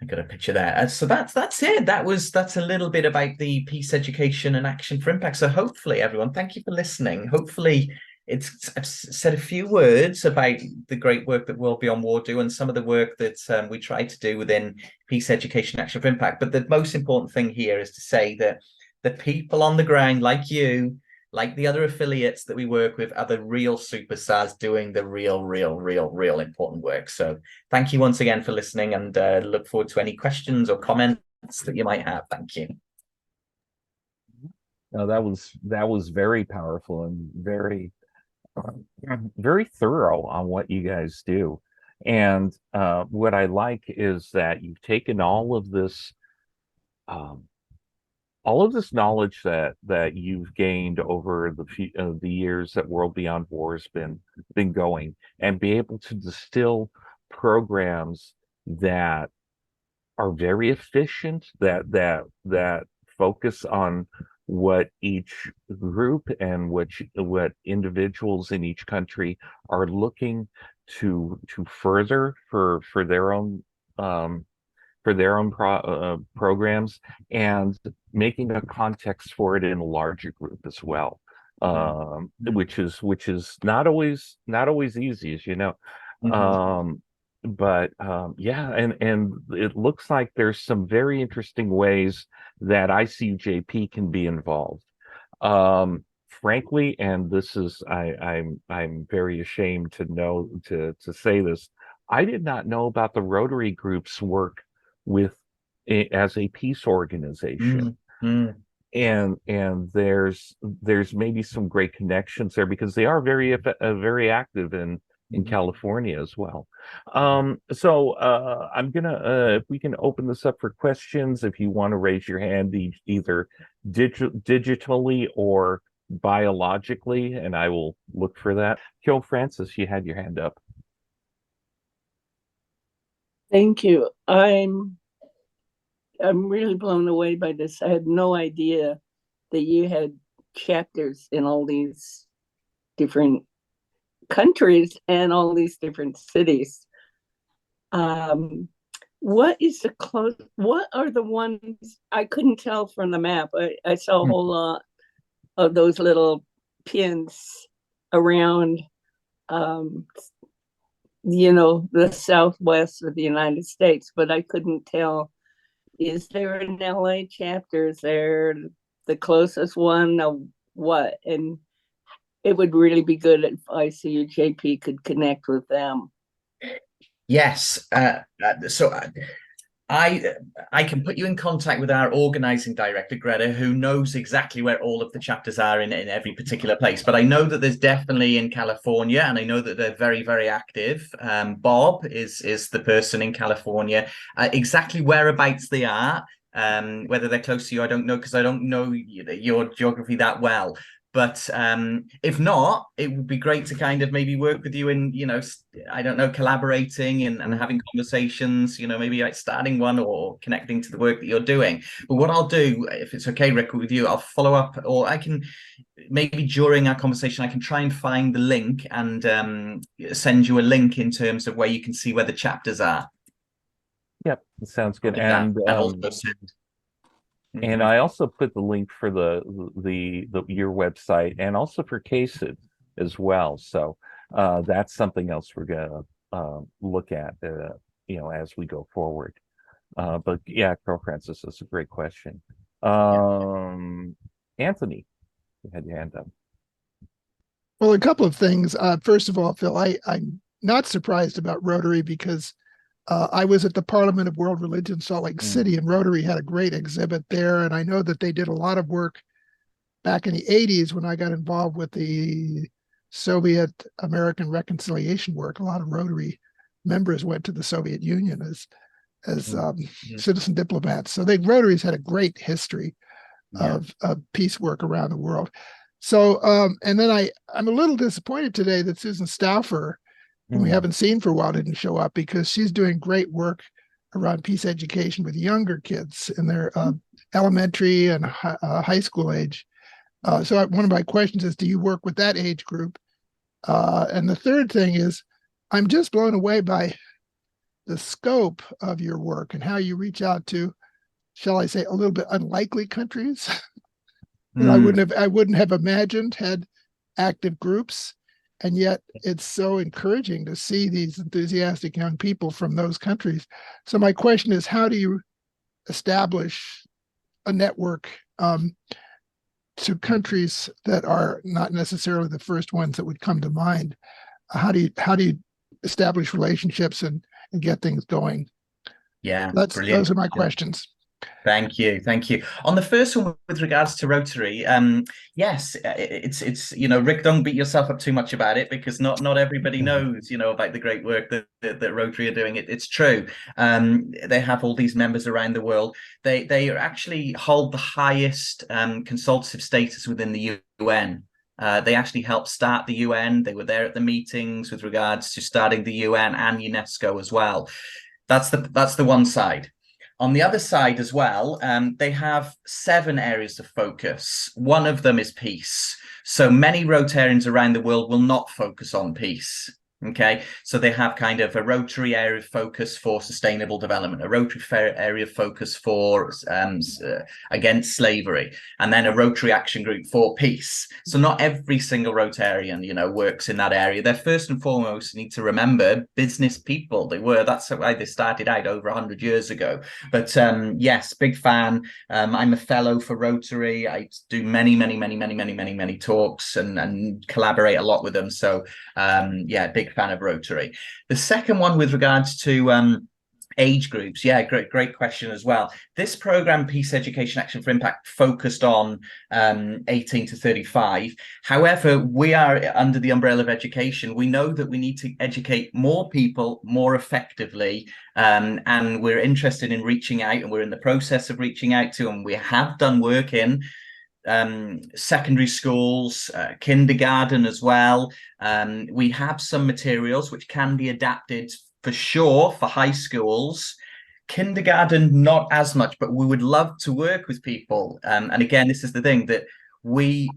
Speaker 2: I got a picture there. So that's it. That's a little bit about the Peace Education and Action for Impact. So hopefully, everyone, thank you for listening. Hopefully, I've said a few words about the great work that World Beyond War do and some of the work that we try to do within Peace Education and Action for Impact. But the most important thing here is to say that the people on the ground, like you, like the other affiliates that we work with, are the real superstars doing the real important work. So thank you once again for listening, and look forward to any questions or comments that you might have. Thank you.
Speaker 1: No, that was very powerful and very thorough on what you guys do. And what I like is that you've taken all of this knowledge that you've gained over the years that World Beyond War has been going, and be able to distill programs that are very efficient, that focus on what each group and what individuals in each country are looking to further for their own for their own programs, and making a context for it in a larger group as well, which is not always easy, as you know. But yeah, and it looks like there's some very interesting ways that ICUJP can be involved. Frankly, and this is I'm very ashamed to say this, I did not know about the Rotary Group's work with as a peace organization. And there's maybe some great connections there, because they are very active in California as well. So I'm gonna if we can open this up for questions, if you want to raise your hand, either digitally or biologically, and I will look for that. Joe Francis, you had your hand up.
Speaker 3: Thank you. I'm really blown away by this. I had no idea that you had chapters in all these different countries and all these different cities. What are the ones I couldn't tell from the map? I saw a whole lot of those little pins around the southwest of the United States, but I couldn't tell. Is there an LA chapter? Is there the closest one? What? And it would really be good if ICUJP could connect with them.
Speaker 2: Yes. So I can put you in contact with our organizing director, Greta, who knows exactly where all of the chapters are in every particular place. But I know that there's definitely in California, and I know that they're very, very active. Bob is the person in California. Exactly whereabouts they are, whether they're close to you, I don't know, because I don't know your geography that well. But if not, it would be great to kind of maybe work with you in, I don't know, collaborating and having conversations, maybe like starting one or connecting to the work that you're doing. But what I'll do, if it's okay, Rick, with you, I'll follow up, or I can maybe during our conversation, I can try and find the link and send you a link in terms of where you can see where the chapters are.
Speaker 1: Yep, sounds good.
Speaker 2: And
Speaker 1: and I also put the link for your website, and also for CASID as well. So that's something else we're gonna look at as we go forward. But yeah, Carl Francis, that's a great question. Anthony, you had your hand up.
Speaker 4: Well, a couple of things. First of all, Phill, I'm not surprised about Rotary, because I was at the Parliament of World Religion, Salt Lake City, and Rotary had a great exhibit there. And I know that they did a lot of work back in the 80s when I got involved with the Soviet American reconciliation work. A lot of Rotary members went to the Soviet Union as citizen diplomats. So Rotary's had a great history of peace work around the world. So, and then I'm a little disappointed today that Susan Stauffer, whom we haven't seen for a while, didn't show up, because she's doing great work around peace education with younger kids in their elementary and high school age. So one of my questions is, do you work with that age group? And the third thing is, I'm just blown away by the scope of your work and how you reach out to, shall I say, a little bit unlikely countries that I wouldn't have imagined had active groups. And yet it's so encouraging to see these enthusiastic young people from those countries. So my question is, how do you establish a network to countries that are not necessarily the first ones that would come to mind? How do you establish relationships and get things going?
Speaker 2: Yeah,
Speaker 4: those are my questions.
Speaker 2: Thank you. On the first one, with regards to Rotary, yes, it's Rick, don't beat yourself up too much about it, because not everybody knows about the great work that Rotary are doing. It's true. They have all these members around the world. They actually hold the highest consultative status within the UN. They actually helped start the UN. They were there at the meetings with regards to starting the UN and UNESCO as well. That's the one side. On the other side as well, they have 7 areas of focus. One of them is peace. So many Rotarians around the world will not focus on peace. Okay, so they have kind of a Rotary area of focus for sustainable development, a Rotary area of focus for against slavery, and then a Rotary action group for peace. So not every single Rotarian, you know, works in that area. They're first and foremost, need to remember, business people. That's why they started out over 100 years ago. But yes, big fan. I'm a fellow for Rotary. I do many talks and collaborate a lot with them. So yeah, big fan of Rotary. The second one with regards to age groups, yeah, great question as well. This program, Peace Education Action for Impact, focused on 18 to 35. However, we are under the umbrella of education. We know that we need to educate more people more effectively, and we're interested in reaching out, and we're in the process of reaching out to, and we have done work in secondary schools, kindergarten as well. We have some materials which can be adapted for sure for high schools. Kindergarten, not as much, but we would love to work with people. And again, this is the thing, that we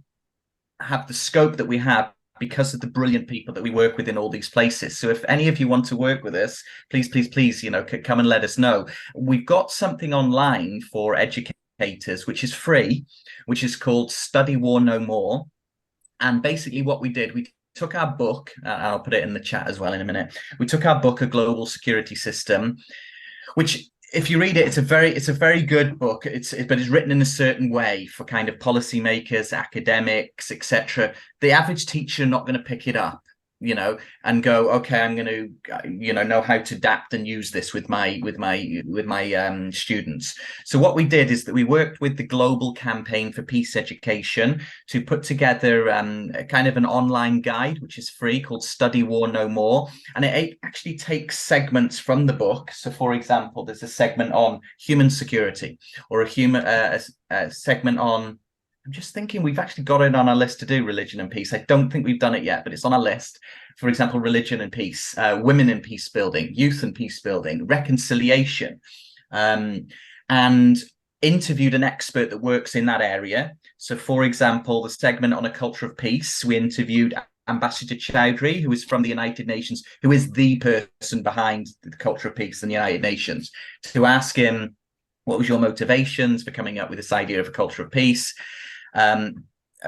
Speaker 2: have the scope that we have because of the brilliant people that we work with in all these places. So if any of you want to work with us, please, you know, come and let us know. We've got something online for educators, which is free, which is called Study War No More. And basically what we did, we took our book, I'll put it in the chat as well in a minute. We took our book, A Global Security System, which if you read it, it's a very good book. But it's written in a certain way for kind of policymakers, academics, etc. The average teacher not going to pick it up, you know, and go, okay, I'm going to, you know how to adapt and use this with my students. So what we did is that we worked with the Global Campaign for Peace Education to put together a kind of an online guide, which is free, called Study War No More. And it actually takes segments from the book. So for example, there's a segment on human security, or a segment on, I'm just thinking, we've actually got it on our list to do religion and peace. I don't think we've done it yet, but it's on our list. For example, religion and peace, women in peace building, youth and peace building, reconciliation, and interviewed an expert that works in that area. So for example, the segment on a culture of peace, we interviewed Ambassador Chowdhury, who is from the United Nations, who is the person behind the culture of peace in the United Nations, to ask him, what was your motivations for coming up with this idea of a culture of peace? And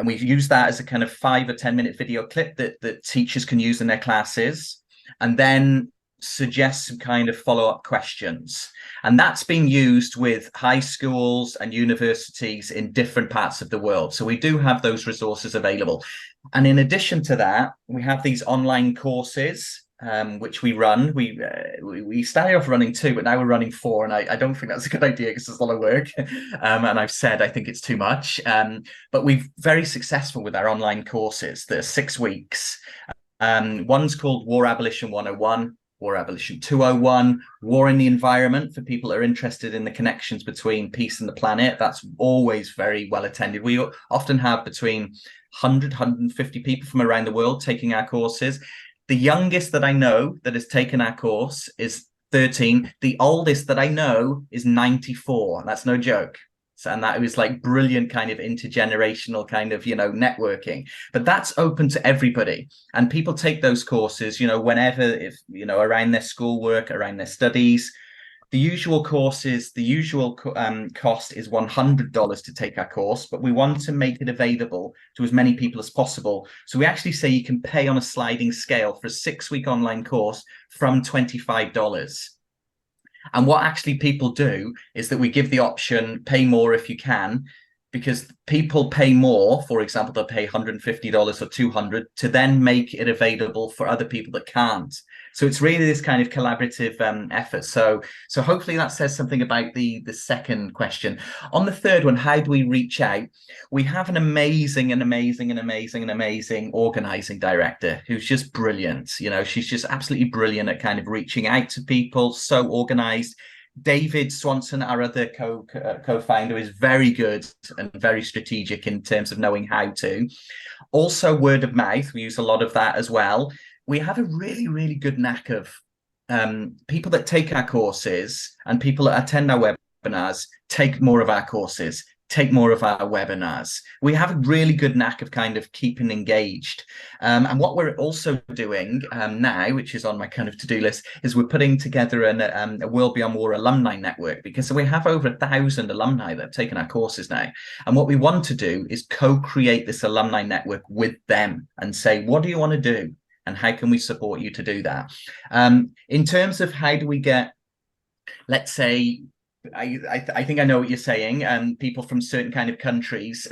Speaker 2: we've used that as a kind of 5 or 10 minute video clip that teachers can use in their classes, and then suggest some kind of follow-up questions. And that's been used with high schools and universities in different parts of the world. So we do have those resources available. And in addition to that, we have these online courses, which we run. We started off running 2, but now we're running 4, and I don't think that's a good idea because it's a lot of work. And I've said I think it's too much. But we're very successful with our online courses. They're 6 weeks. One's called War Abolition 101, War Abolition 201, War in the Environment, for people that are interested in the connections between peace and the planet. That's always very well attended. We often have between 150 people from around the world taking our courses. The youngest that I know that has taken our course is 13. The oldest that I know is 94. That's no joke. So, and that was like brilliant kind of intergenerational kind of, networking. But that's open to everybody. And people take those courses, whenever, if, around their schoolwork, around their studies. The usual courses, the usual cost is $100 to take our course, but we want to make it available to as many people as possible. So we actually say you can pay on a sliding scale for a 6-week online course from $25. And what actually people do is that we give the option, pay more if you can, because people pay more. For example, they'll pay $150 or $200 to then make it available for other people that can't. So it's really this kind of collaborative effort. So hopefully that says something about the second question. On the third one, how do we reach out? We have an amazing organizing director who's just brilliant. She's just absolutely brilliant at kind of reaching out to people, so organized. David Swanson, our other co-founder, is very good and very strategic in terms of knowing how to. Also, word of mouth, we use a lot of that as well. We have a really, really good knack of people that take our courses and people that attend our webinars take more of our courses, take more of our webinars. We have a really good knack of kind of keeping engaged. And what we're also doing now, which is on my kind of to-do list, is we're putting together a World Beyond War alumni network, because we have over 1,000 alumni that have taken our courses now. And what we want to do is co-create this alumni network with them and say, what do you want to do? And how can we support you to do that? In terms of how do we get, let's say, I think I know what you're saying. People from certain kind of countries,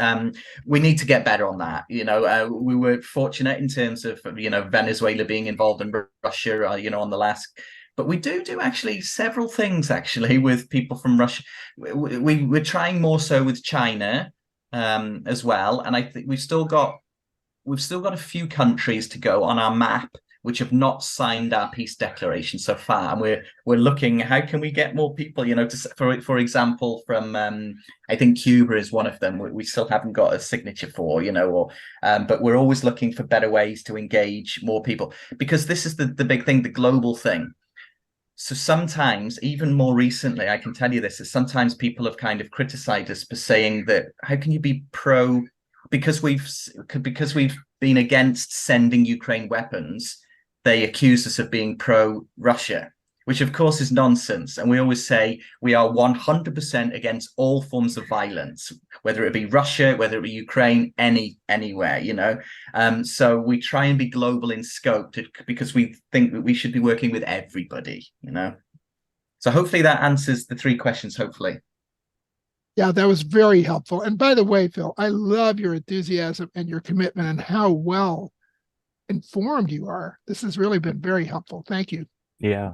Speaker 2: we need to get better on that. We were fortunate in terms of Venezuela being involved in Russia, on the last. But we do actually several things actually with people from Russia. We're trying more so with China as well, and I think we've still got a few countries to go on our map which have not signed our peace declaration so far, and we're looking how can we get more people, for example, from I think Cuba is one of them. We still haven't got a signature for, but we're always looking for better ways to engage more people, because this is the big thing, the global thing. So sometimes, even more recently, I can tell you this, is sometimes people have kind of criticized us for saying that how can you be pro, because we've been against sending Ukraine weapons, they accuse us of being pro-Russia, which of course is nonsense. And we always say we are 100% against all forms of violence, whether it be Russia, whether it be Ukraine, anywhere, So we try and be global in scope because we think that we should be working with everybody, So hopefully that answers the 3 questions, hopefully.
Speaker 4: Yeah, that was very helpful. And by the way, Phill, I love your enthusiasm and your commitment and how well informed you are. This has really been very helpful. Thank you.
Speaker 1: Yeah.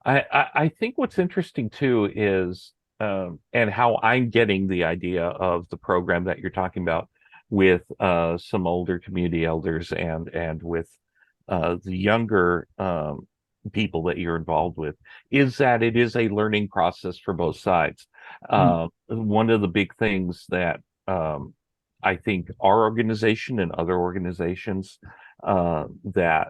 Speaker 1: I think what's interesting too is and how I'm getting the idea of the program that you're talking about with some older community elders and with the younger people that you're involved with, is that it is a learning process for both sides. One of the big things that I think our organization and other organizations that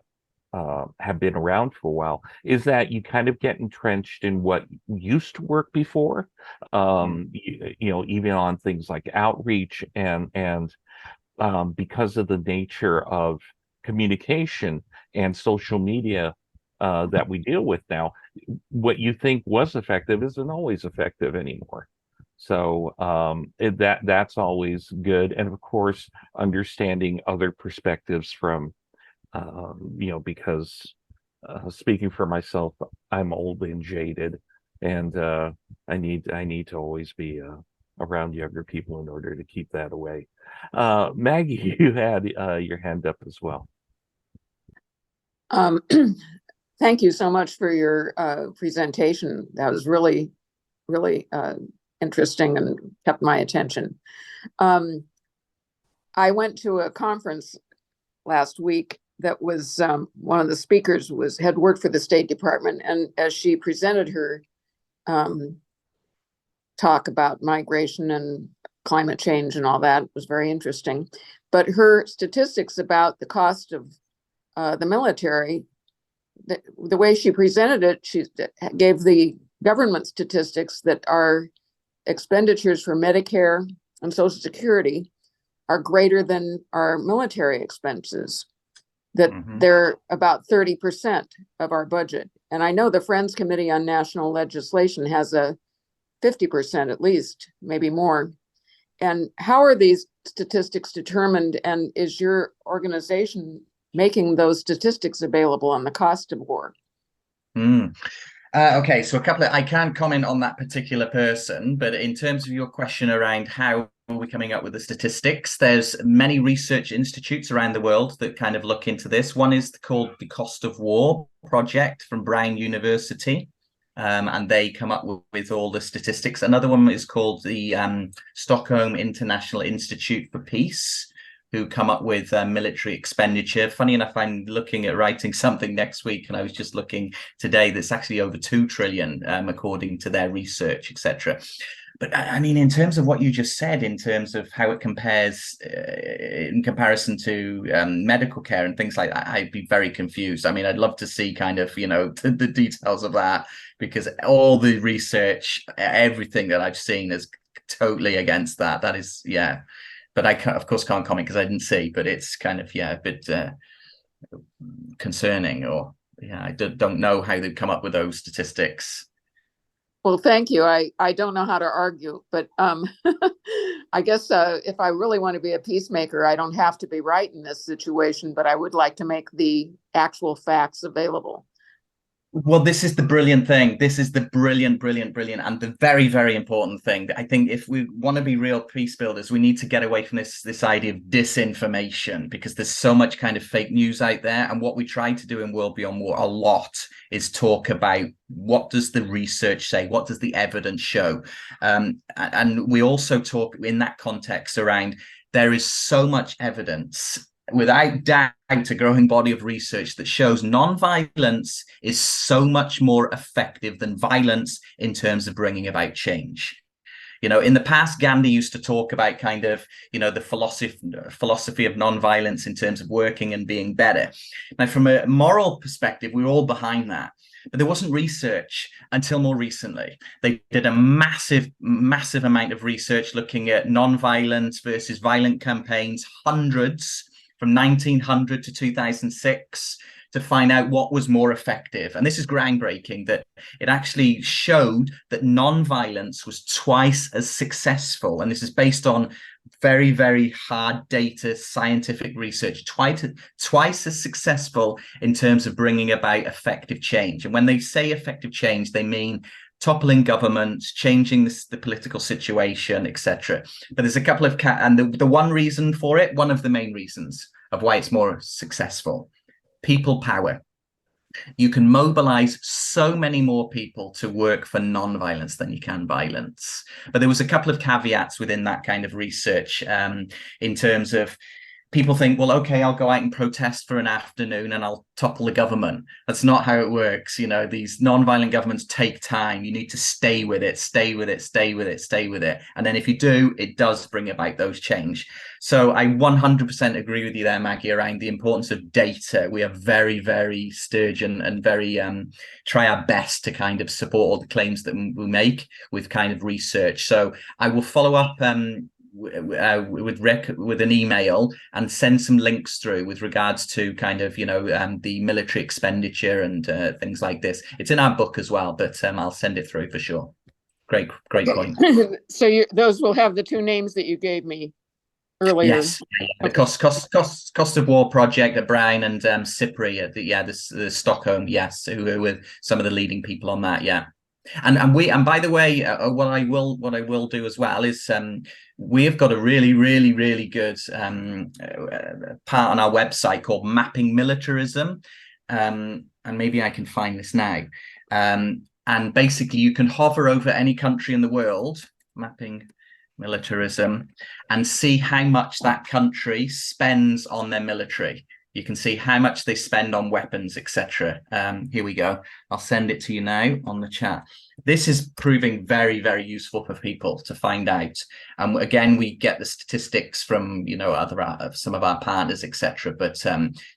Speaker 1: have been around for a while is that you kind of get entrenched in what used to work before, even on things like outreach and because of the nature of communication and social media that we deal with now, what you think was effective isn't always effective anymore. So that's always good. And of course, understanding other perspectives from, because speaking for myself, I'm old and jaded, and I need to always be around younger people in order to keep that away. Maggie, you had your hand up as well.
Speaker 5: Thank you so much for your presentation. That was really, really interesting and kept my attention. I went to a conference last week that was one of the speakers had worked for the State Department, and as she presented her talk about migration and climate change and all that, it was very interesting. But her statistics about the cost of the military, the way she presented it, she gave the government statistics that our expenditures for Medicare and Social Security are greater than our military expenses, that they're about 30% of our budget. And I know the Friends Committee on National Legislation has a 50% at least, maybe more. And how are these statistics determined? And is your organization making those statistics available on the cost of war?
Speaker 2: Okay, so I can't comment on that particular person, but in terms of your question around how are we coming up with the statistics, there's many research institutes around the world that kind of look into this. One is called the Cost of War Project from Brown University, and they come up with all the statistics. Another one is called the Stockholm International Institute for Peace, who come up with military expenditure. Funny enough, I'm looking at writing something next week, and I was just looking today that's actually over 2 trillion, according to their research, etc. But I mean, in terms of what you just said, in terms of how it compares in comparison to medical care and things like that, I'd be very confused. I mean, I'd love to see kind of, the details of that, because all the research, everything that I've seen has totally against that. That is, yeah. But I of course can't comment because I didn't see, but it's kind of, yeah, a bit concerning, or yeah, I don't know how they've come up with those statistics.
Speaker 5: Well, thank you. I don't know how to argue, but I guess if I really want to be a peacemaker, I don't have to be right in this situation, but I would like to make the actual facts available.
Speaker 2: Well, this is the brilliant thing. This is the brilliant, and the very, very important thing. I think if we want to be real peace builders, we need to get away from this idea of disinformation, because there's so much kind of fake news out there. And what we try to do in World Beyond War a lot is talk about, what does the research say? What does the evidence show? And we also talk in that context around, there is so much evidence, without doubt, a growing body of research that shows non-violence is so much more effective than violence in terms of bringing about change. You know, in the past, Gandhi used to talk about kind of, you know, the philosophy of non-violence in terms of working and being better. Now, from a moral perspective, we're all behind that. But there wasn't research until more recently. They did a massive amount of research looking at non-violence versus violent campaigns, hundreds, from 1900 to 2006, to find out what was more effective. And this is groundbreaking, that it actually showed that non-violence was twice as successful. And this is based on very, very hard data, scientific research, twice as successful in terms of bringing about effective change. And when they say effective change, they mean toppling governments, changing the political situation, etc. But there's a couple of and the one reason for it, one of the main reasons of why it's more successful, people power. You can mobilize so many more people to work for non-violence than you can violence. But there was a couple of caveats within that kind of research, in terms of, people think, well, okay, I'll go out and protest for an afternoon and I'll topple the government. That's not how it works. You know, these non-violent governments take time. You need to stay with it. And then if you do, it does bring about those change. So I 100% agree with you there, Maggie, around the importance of data. We are very, very sturgeon and very try our best to kind of support all the claims that we make with kind of research. So I will follow up with an email and send some links through with regards to kind of, you know, the military expenditure and things like this. It's in our book as well, but I'll send it through for sure. Great point.
Speaker 5: So those will have the two names that you gave me earlier.
Speaker 2: Yes, the cost of war project at Brown and CIPRI at the Stockholm. Yes, who are with some of the leading people on that. Yeah. And by the way, what I will do as well is we have got a really good part on our website called Mapping Militarism, and maybe I can find this now. And basically, you can hover over any country in the world, mapping militarism, and see how much that country spends on their military. You can see how much they spend on weapons, etc. Here we go. I'll send it to you now on the chat. This is proving very, very useful for people to find out. Again, we get the statistics from, you know, some of our partners, etc. But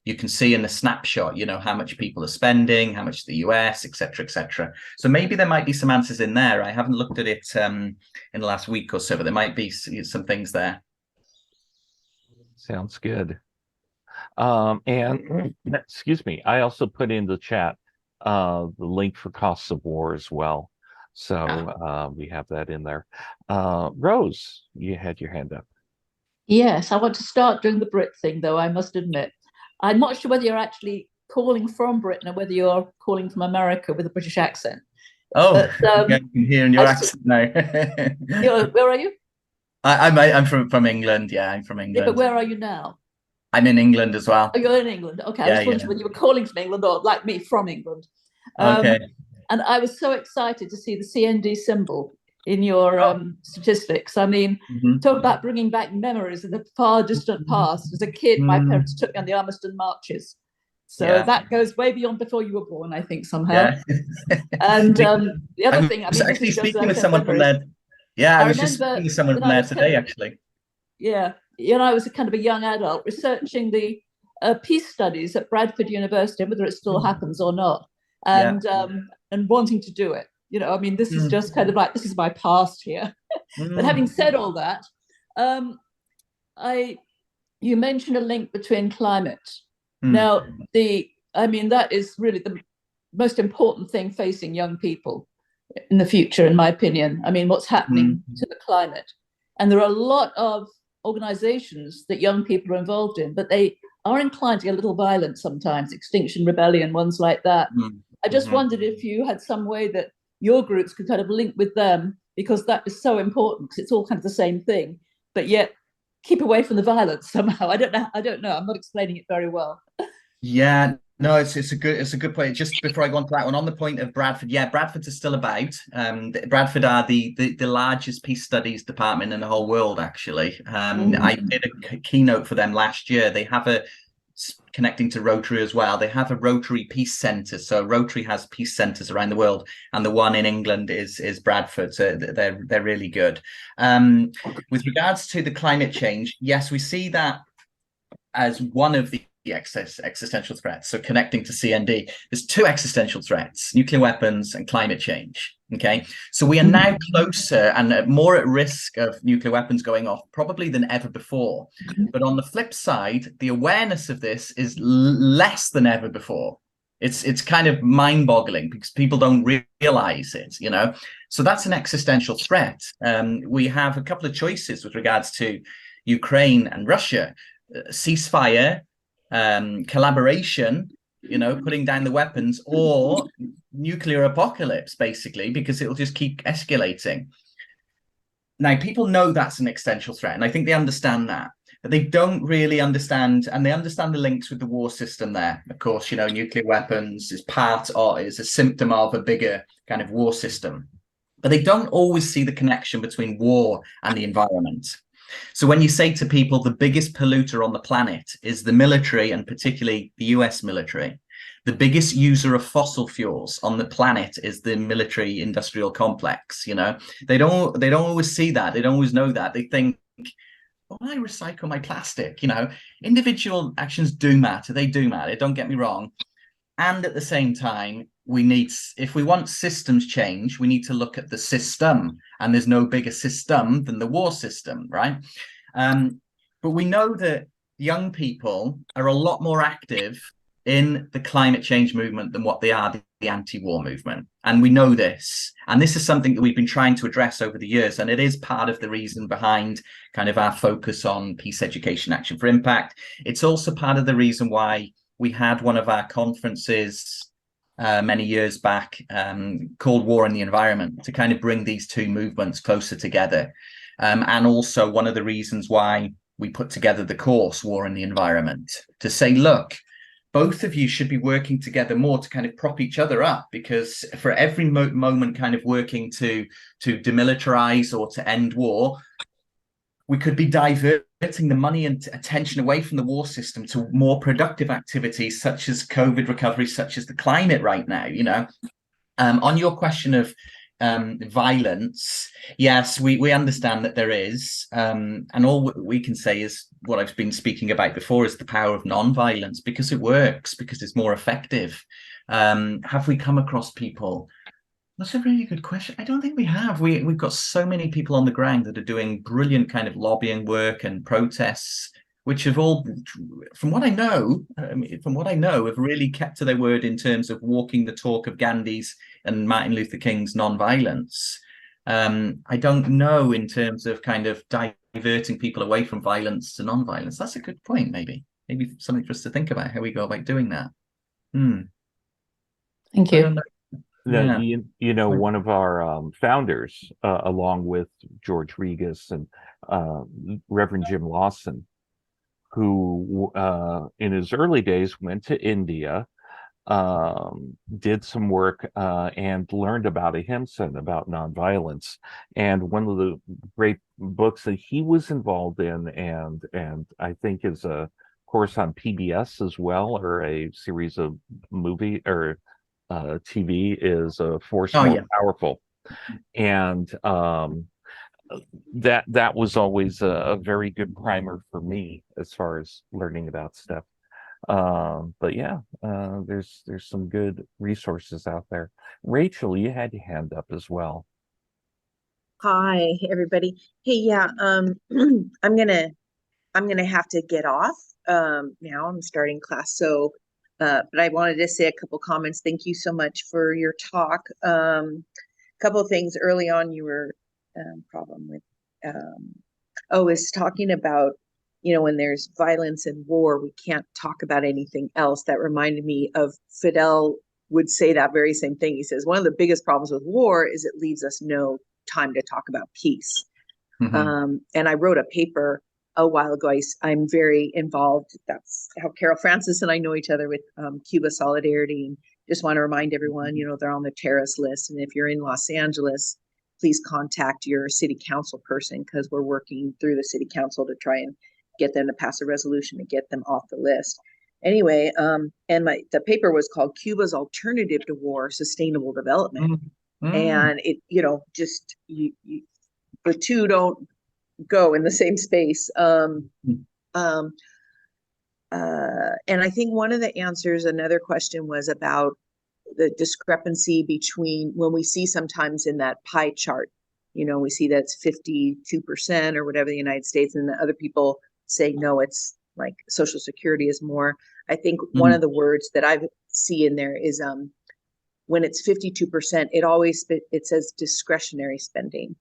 Speaker 2: you can see in the snapshot, you know, how much people are spending, how much the US, etc., etc. So maybe there might be some answers in there. I haven't looked at it in the last week or so, but there might be some things there.
Speaker 1: Sounds good. And excuse me, I also put in the chat the link for costs of war as well. So we have that in there. Rose, you had your hand up.
Speaker 6: Yes, I want to start doing the Brit thing, though, I must admit. I'm not sure whether you're actually calling from Britain or whether you're calling from America with a British accent.
Speaker 2: Oh, I can hear in your accent now.
Speaker 6: Where are you?
Speaker 2: I'm from England. Yeah, I'm from England.
Speaker 6: Yeah, but where are you now?
Speaker 2: I'm in England as well.
Speaker 6: Oh, you're in England. Okay,
Speaker 2: Yeah,
Speaker 6: I was wondering whether you were calling from England or, like me, from England.
Speaker 2: Okay.
Speaker 6: And I was so excited to see the CND symbol in your statistics. I mean, talk about bringing back memories of the far distant past. As a kid, my parents took me on the Armistice marches. So that goes way beyond before you were born, I think, somehow. Yeah. And the other thing, I mean,
Speaker 2: actually speaking with someone from there. Yeah, I was just speaking with someone from there today, actually.
Speaker 6: Yeah, you know, I was a kind of a young adult researching the peace studies at Bradford University, whether it still happens or not, and wanting to do it. You know, I mean, this is just kind of like, this is my past here. But having said all that, you mentioned a link between climate. Now, I mean, that is really the most important thing facing young people in the future, in my opinion. I mean, what's happening to the climate. And there are a lot of organizations that young people are involved in, but they are inclined to get a little violent sometimes, Extinction Rebellion, ones like that. I just wondered if you had some way that your groups could kind of link with them, because that is so important, because it's all kind of the same thing, but yet keep away from the violence somehow. I don't know. I'm not explaining it very well.
Speaker 2: Yeah, no, it's a good point. Just before I go on to that one, on the point of Bradford, yeah, Bradford is still about. Bradford are the largest peace studies department in the whole world, actually. I did a keynote for them last year. They have connecting to Rotary as well. They have a Rotary Peace Centre. So Rotary has peace centres around the world, and the one in England is Bradford. So they're really good. With regards to the climate change, yes, we see that as one of the existential threats. So connecting to CND, there's two existential threats: nuclear weapons and climate change. Okay, so we are now closer and more at risk of nuclear weapons going off probably than ever before. But on the flip side, the awareness of this is less than ever before. It's kind of mind-boggling because people don't realize it, you know. So that's an existential threat. We have a couple of choices with regards to Ukraine and Russia: ceasefire, collaboration, you know, putting down the weapons, or nuclear apocalypse, basically, because it'll just keep escalating. Now, people know that's an existential threat, and I think they understand that, but they don't really understand, and they understand the links with the war system there. Of course, you know, nuclear weapons is a symptom of a bigger kind of war system, but they don't always see the connection between war and the environment. So when you say to people the biggest polluter on the planet is the military, and particularly the US military, the biggest user of fossil fuels on the planet is the military industrial complex, you know, they don't always see that. They don't always know that. They think, well, I recycle my plastic, you know. Individual actions do matter. They do matter. Don't get me wrong. And at the same time, if we want systems change, we need to look at the system, and there's no bigger system than the war system, right? But we know that young people are a lot more active in the climate change movement than what they are the anti-war movement. And we know this. And this is something that we've been trying to address over the years. And it is part of the reason behind kind of our focus on peace education action for impact. It's also part of the reason why we had one of our conferences many years back called War and the Environment, to kind of bring these two movements closer together. And also one of the reasons why we put together the course War and the Environment, to say, look, both of you should be working together more to kind of prop each other up, because for every moment kind of working to demilitarize or to end war, we could be diverting the money and attention away from the war system to more productive activities such as COVID recovery, such as the climate right now, you know. On your question of violence, yes, we understand that there is, and all we can say is what I've been speaking about before, is the power of non-violence, because it works, because it's more effective. Have we come across people? That's a really good question. I don't think we have. We've got so many people on the ground that are doing brilliant kind of lobbying work and protests, which have all, from what I know, have really kept to their word in terms of walking the talk of Gandhi's and Martin Luther King's non-violence. I don't know in terms of kind of diverting people away from violence to non-violence. That's a good point. Maybe something for us to think about, how we go about doing that.
Speaker 6: Thank you.
Speaker 1: Yeah. You know, one of our founders, along with George Regas and Reverend Jim Lawson, who in his early days went to India, did some work and learned about ahimsa and about nonviolence. And one of the great books that he was involved in, and I think is a course on PBS as well, or a series of movie or TV, is Force More Powerful. And that was always a very good primer for me as far as learning about stuff. But yeah, there's some good resources out there. Rachel, you had your hand up as well.
Speaker 7: Hi, everybody. Hey, yeah, I'm gonna have to get off now. I'm starting class, so but I wanted to say a couple comments. Thank you so much for your talk. Couple of things early on. You were problem with is talking about, you know, when there's violence and war, we can't talk about anything else. That reminded me of Fidel would say that very same thing. He says one of the biggest problems with war is it leaves us no time to talk about peace. And I wrote a paper a while ago. I'm very involved. That's how Carol Francis and I know each other, with Cuba Solidarity. And just want to remind everyone, you know, they're on the terrorist list. And if you're in Los Angeles, please contact your city council person, because we're working through the city council to try and get them to pass a resolution to get them off the list. Anyway, and the paper was called Cuba's Alternative to War, Sustainable Development. And it, you know, just the two don't go in the same space. And I think one of the answers, another question, was about the discrepancy between when we see sometimes in that pie chart, you know, we see that's 52% or whatever the United States, and the other people say, no, it's like Social Security is more. I think one of the words that I see in there is when it's 52%, it says discretionary spending.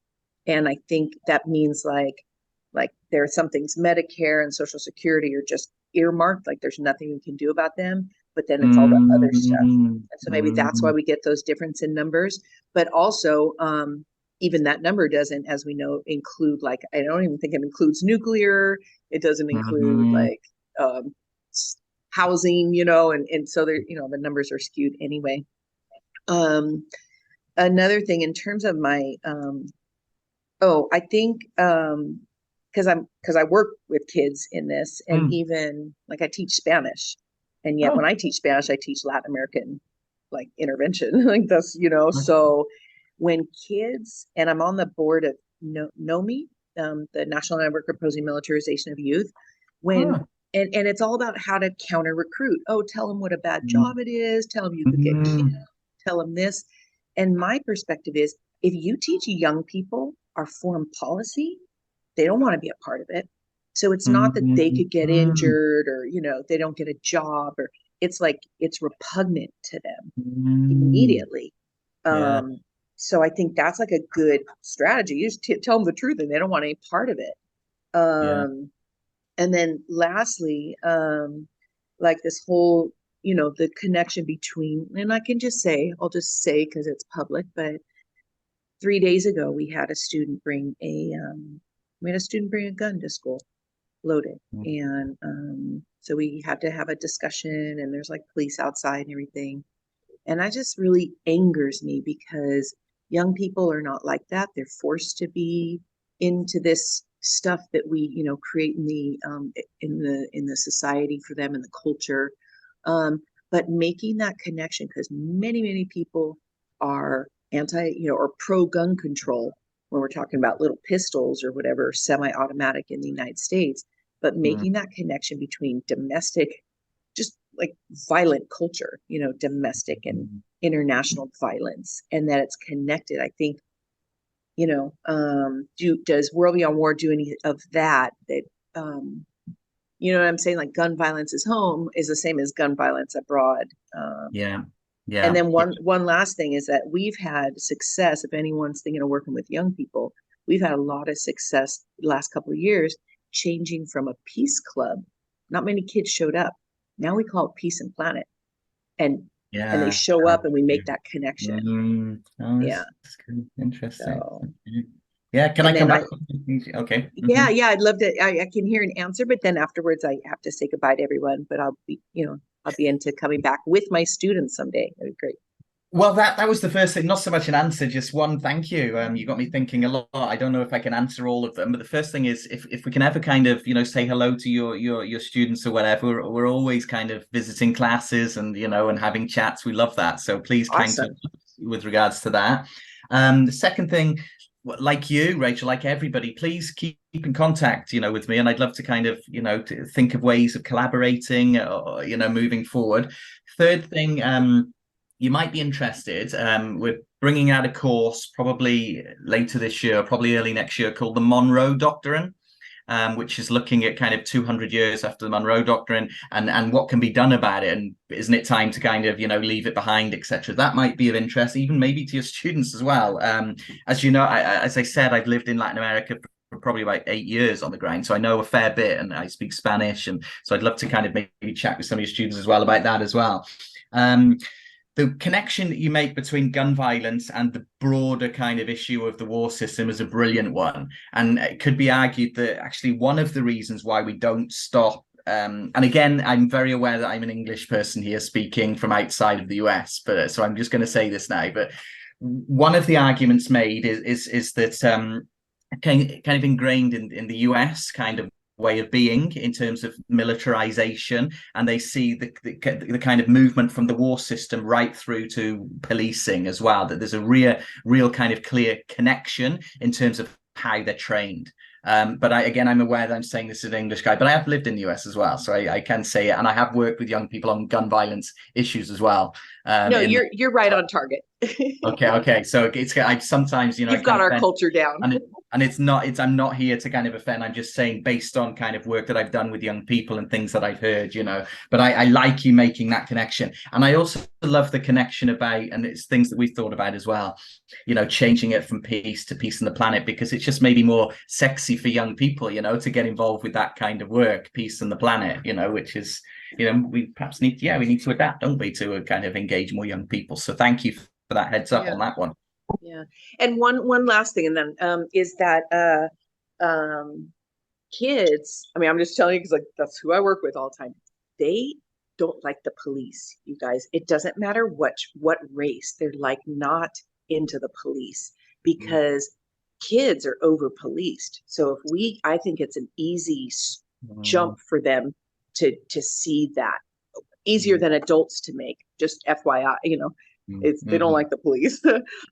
Speaker 7: And I think that means like there are some things, Medicare and Social Security, are just earmarked, like there's nothing we can do about them, but then it's all the other stuff. And so maybe that's why we get those difference in numbers. But also, even that number doesn't, as we know, include, like, I don't even think it includes nuclear. It doesn't include like housing, you know, and so there, you know, the numbers are skewed anyway. Another thing in terms of my I think because I work with kids in this, and even like I teach Spanish, and yet when I teach Spanish, I teach Latin American like intervention, like that's, you know. So when kids, and I'm on the board of NOMI, the National Network Opposing Militarization of Youth, when and it's all about how to counter recruit. Oh, tell them what a bad job it is. Tell them you could get killed. Tell them this. And my perspective is, if you teach young people our foreign policy, they don't want to be a part of it. So it's not that they could get injured, or, you know, they don't get a job, or it's like it's repugnant to them immediately. So I think that's like a good strategy. You just tell them the truth, and they don't want any part of it. And then lastly, like this whole, you know, the connection between, and I'll just say because it's public, but 3 days ago we had a student bring a gun to school, loaded. And so we had to have a discussion, and there's like police outside and everything. And that just really angers me, because young people are not like that. They're forced to be into this stuff that we, you know, create in the society for them, in the culture. But making that connection, because many people are or pro gun control when we're talking about little pistols or whatever, semi-automatic in the United States, but making that connection between domestic, just like violent culture, you know, domestic and international violence, and that it's connected. I think, you know, does World Beyond War do any of that? You know what I'm saying? Like, gun violence is home is the same as gun violence abroad. And then one last thing is that we've had success. If anyone's thinking of working with young people, we've had a lot of success the last couple of years changing from a peace club. Not many kids showed up. Now we call it Peace and Planet, and they show up, and we make that connection.
Speaker 2: That's good. Interesting. So, can I come back? Okay.
Speaker 7: Yeah, I'd love to. I can hear an answer, but then afterwards I have to say goodbye to everyone. But I'll be into coming back with my students someday. That'd be great.
Speaker 2: Well, that was the first thing, not so much an answer, just one thank you. You got me thinking a lot. I don't know if I can answer all of them, but the first thing is, if we can ever kind of, you know, say hello to your students or whatever, we're always kind of visiting classes and, you know, and having chats. We love that. So please, awesome. With regards to that. The second thing, like you, Rachel, like everybody, please keep in contact, with me, and I'd love to kind of, to think of ways of collaborating, or, moving forward. Third thing, you might be interested. We're bringing out a course probably later this year, probably early next year, called the Monroe Doctrine. Which is looking at kind of 200 years after the Monroe Doctrine, and what can be done about it, and isn't it time to kind of leave it behind, etc. That might be of interest, even maybe to your students as well. As you know, as I said, I've lived in Latin America for probably about 8 years on the ground, so I know a fair bit, and I speak Spanish, and so I'd love to kind of maybe chat with some of your students as well about that as well. The connection that you make between gun violence and the broader kind of issue of the war system is a brilliant one. And it could be argued that actually one of the reasons why we don't stop, and again, I'm very aware that I'm an English person here speaking from outside of the US, but so I'm just going to say this now, but one of the arguments made is that kind of ingrained in the US kind of way of being in terms of militarization, and they see the kind of movement from the war system right through to policing as well, that there's a real kind of clear connection in terms of how they're trained. But I'm aware that I'm saying this as an English guy, but I have lived in the US as well, so I can say it, and I have worked with young people on gun violence issues as well.
Speaker 7: No, you're right on target.
Speaker 2: Okay. So I sometimes,
Speaker 7: you've got our culture down.
Speaker 2: And I'm not here to kind of offend. I'm just saying, based on kind of work that I've done with young people and things that I've heard, but I like you making that connection. And I also love the connection about, and it's things that we've thought about as well, changing it from peace to peace on the planet, because it's just maybe more sexy for young people, to get involved with that kind of work, peace on the planet, which is, we perhaps need to adapt, don't we, to kind of engage more young people. So thank you for that heads up on that one.
Speaker 7: Yeah. And one last thing, and then is that kids, I mean, I'm just telling you because that's who I work with all the time. They don't like the police, you guys. It doesn't matter what race. They're not into the police, because kids are over policed. So I think it's an easy jump for them to see that, easier than adults to make, just FYI, they don't like the police.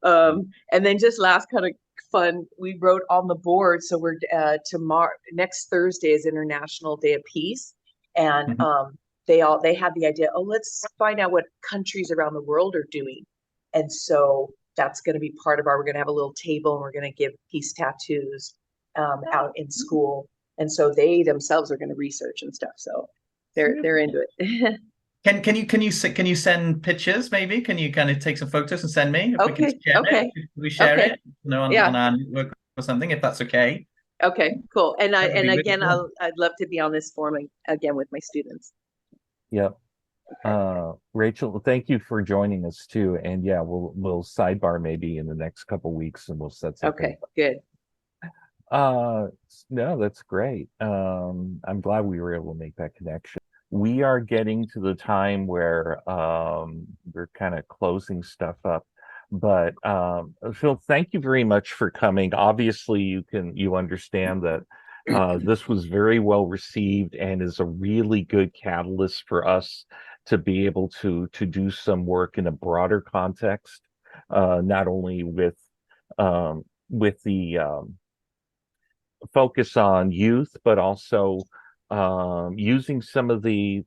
Speaker 7: And then just last kind of fun, we wrote on the board, so we're tomorrow, next Thursday is International Day of Peace, and they had the idea, let's find out what countries around the world are doing. And so that's going to be part of we're going to have a little table, and we're going to give peace tattoos out in school, and so they themselves are going to research and stuff, so they're into it.
Speaker 2: Can you send pictures? Maybe can you kind of take some photos and send me?
Speaker 7: Okay.
Speaker 2: We share it, on our network or something, if that's okay.
Speaker 7: Okay, cool. And again, I'd love to be on this forum again with my students.
Speaker 1: Yep. Rachel, thank you for joining us too. And yeah, we'll sidebar maybe in the next couple weeks, and we'll set something.
Speaker 7: Okay, good.
Speaker 1: No, that's great. I'm glad we were able to make that connection. We are getting to the time where we're kind of closing stuff up, but Phill, thank you very much for coming. Obviously, you understand that this was very well received and is a really good catalyst for us to be able to do some work in a broader context, not only with the focus on youth, but also using some of the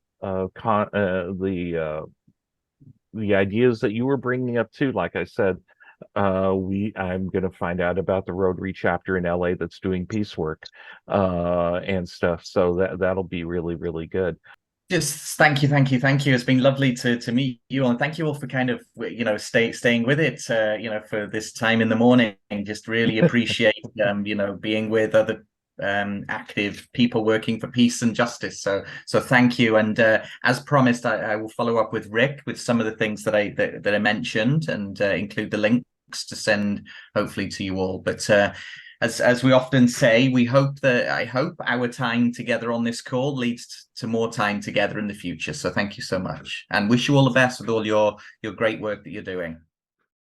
Speaker 1: ideas that you were bringing up too. Like I said, I'm going to find out about the Rotary chapter in LA that's doing peace work and stuff. So that'll be really, really good.
Speaker 2: Just thank you. It's been lovely to meet you all, and thank you all for kind of staying with it for this time in the morning. Just really appreciate being with other active people working for peace and justice. So thank you. And as promised, I will follow up with Rick with some of the things that I mentioned, and include the links to send hopefully to you all. But as we often say, I hope our time together on this call leads to more time together in the future. So thank you so much, and wish you all the best with all your great work that you're doing.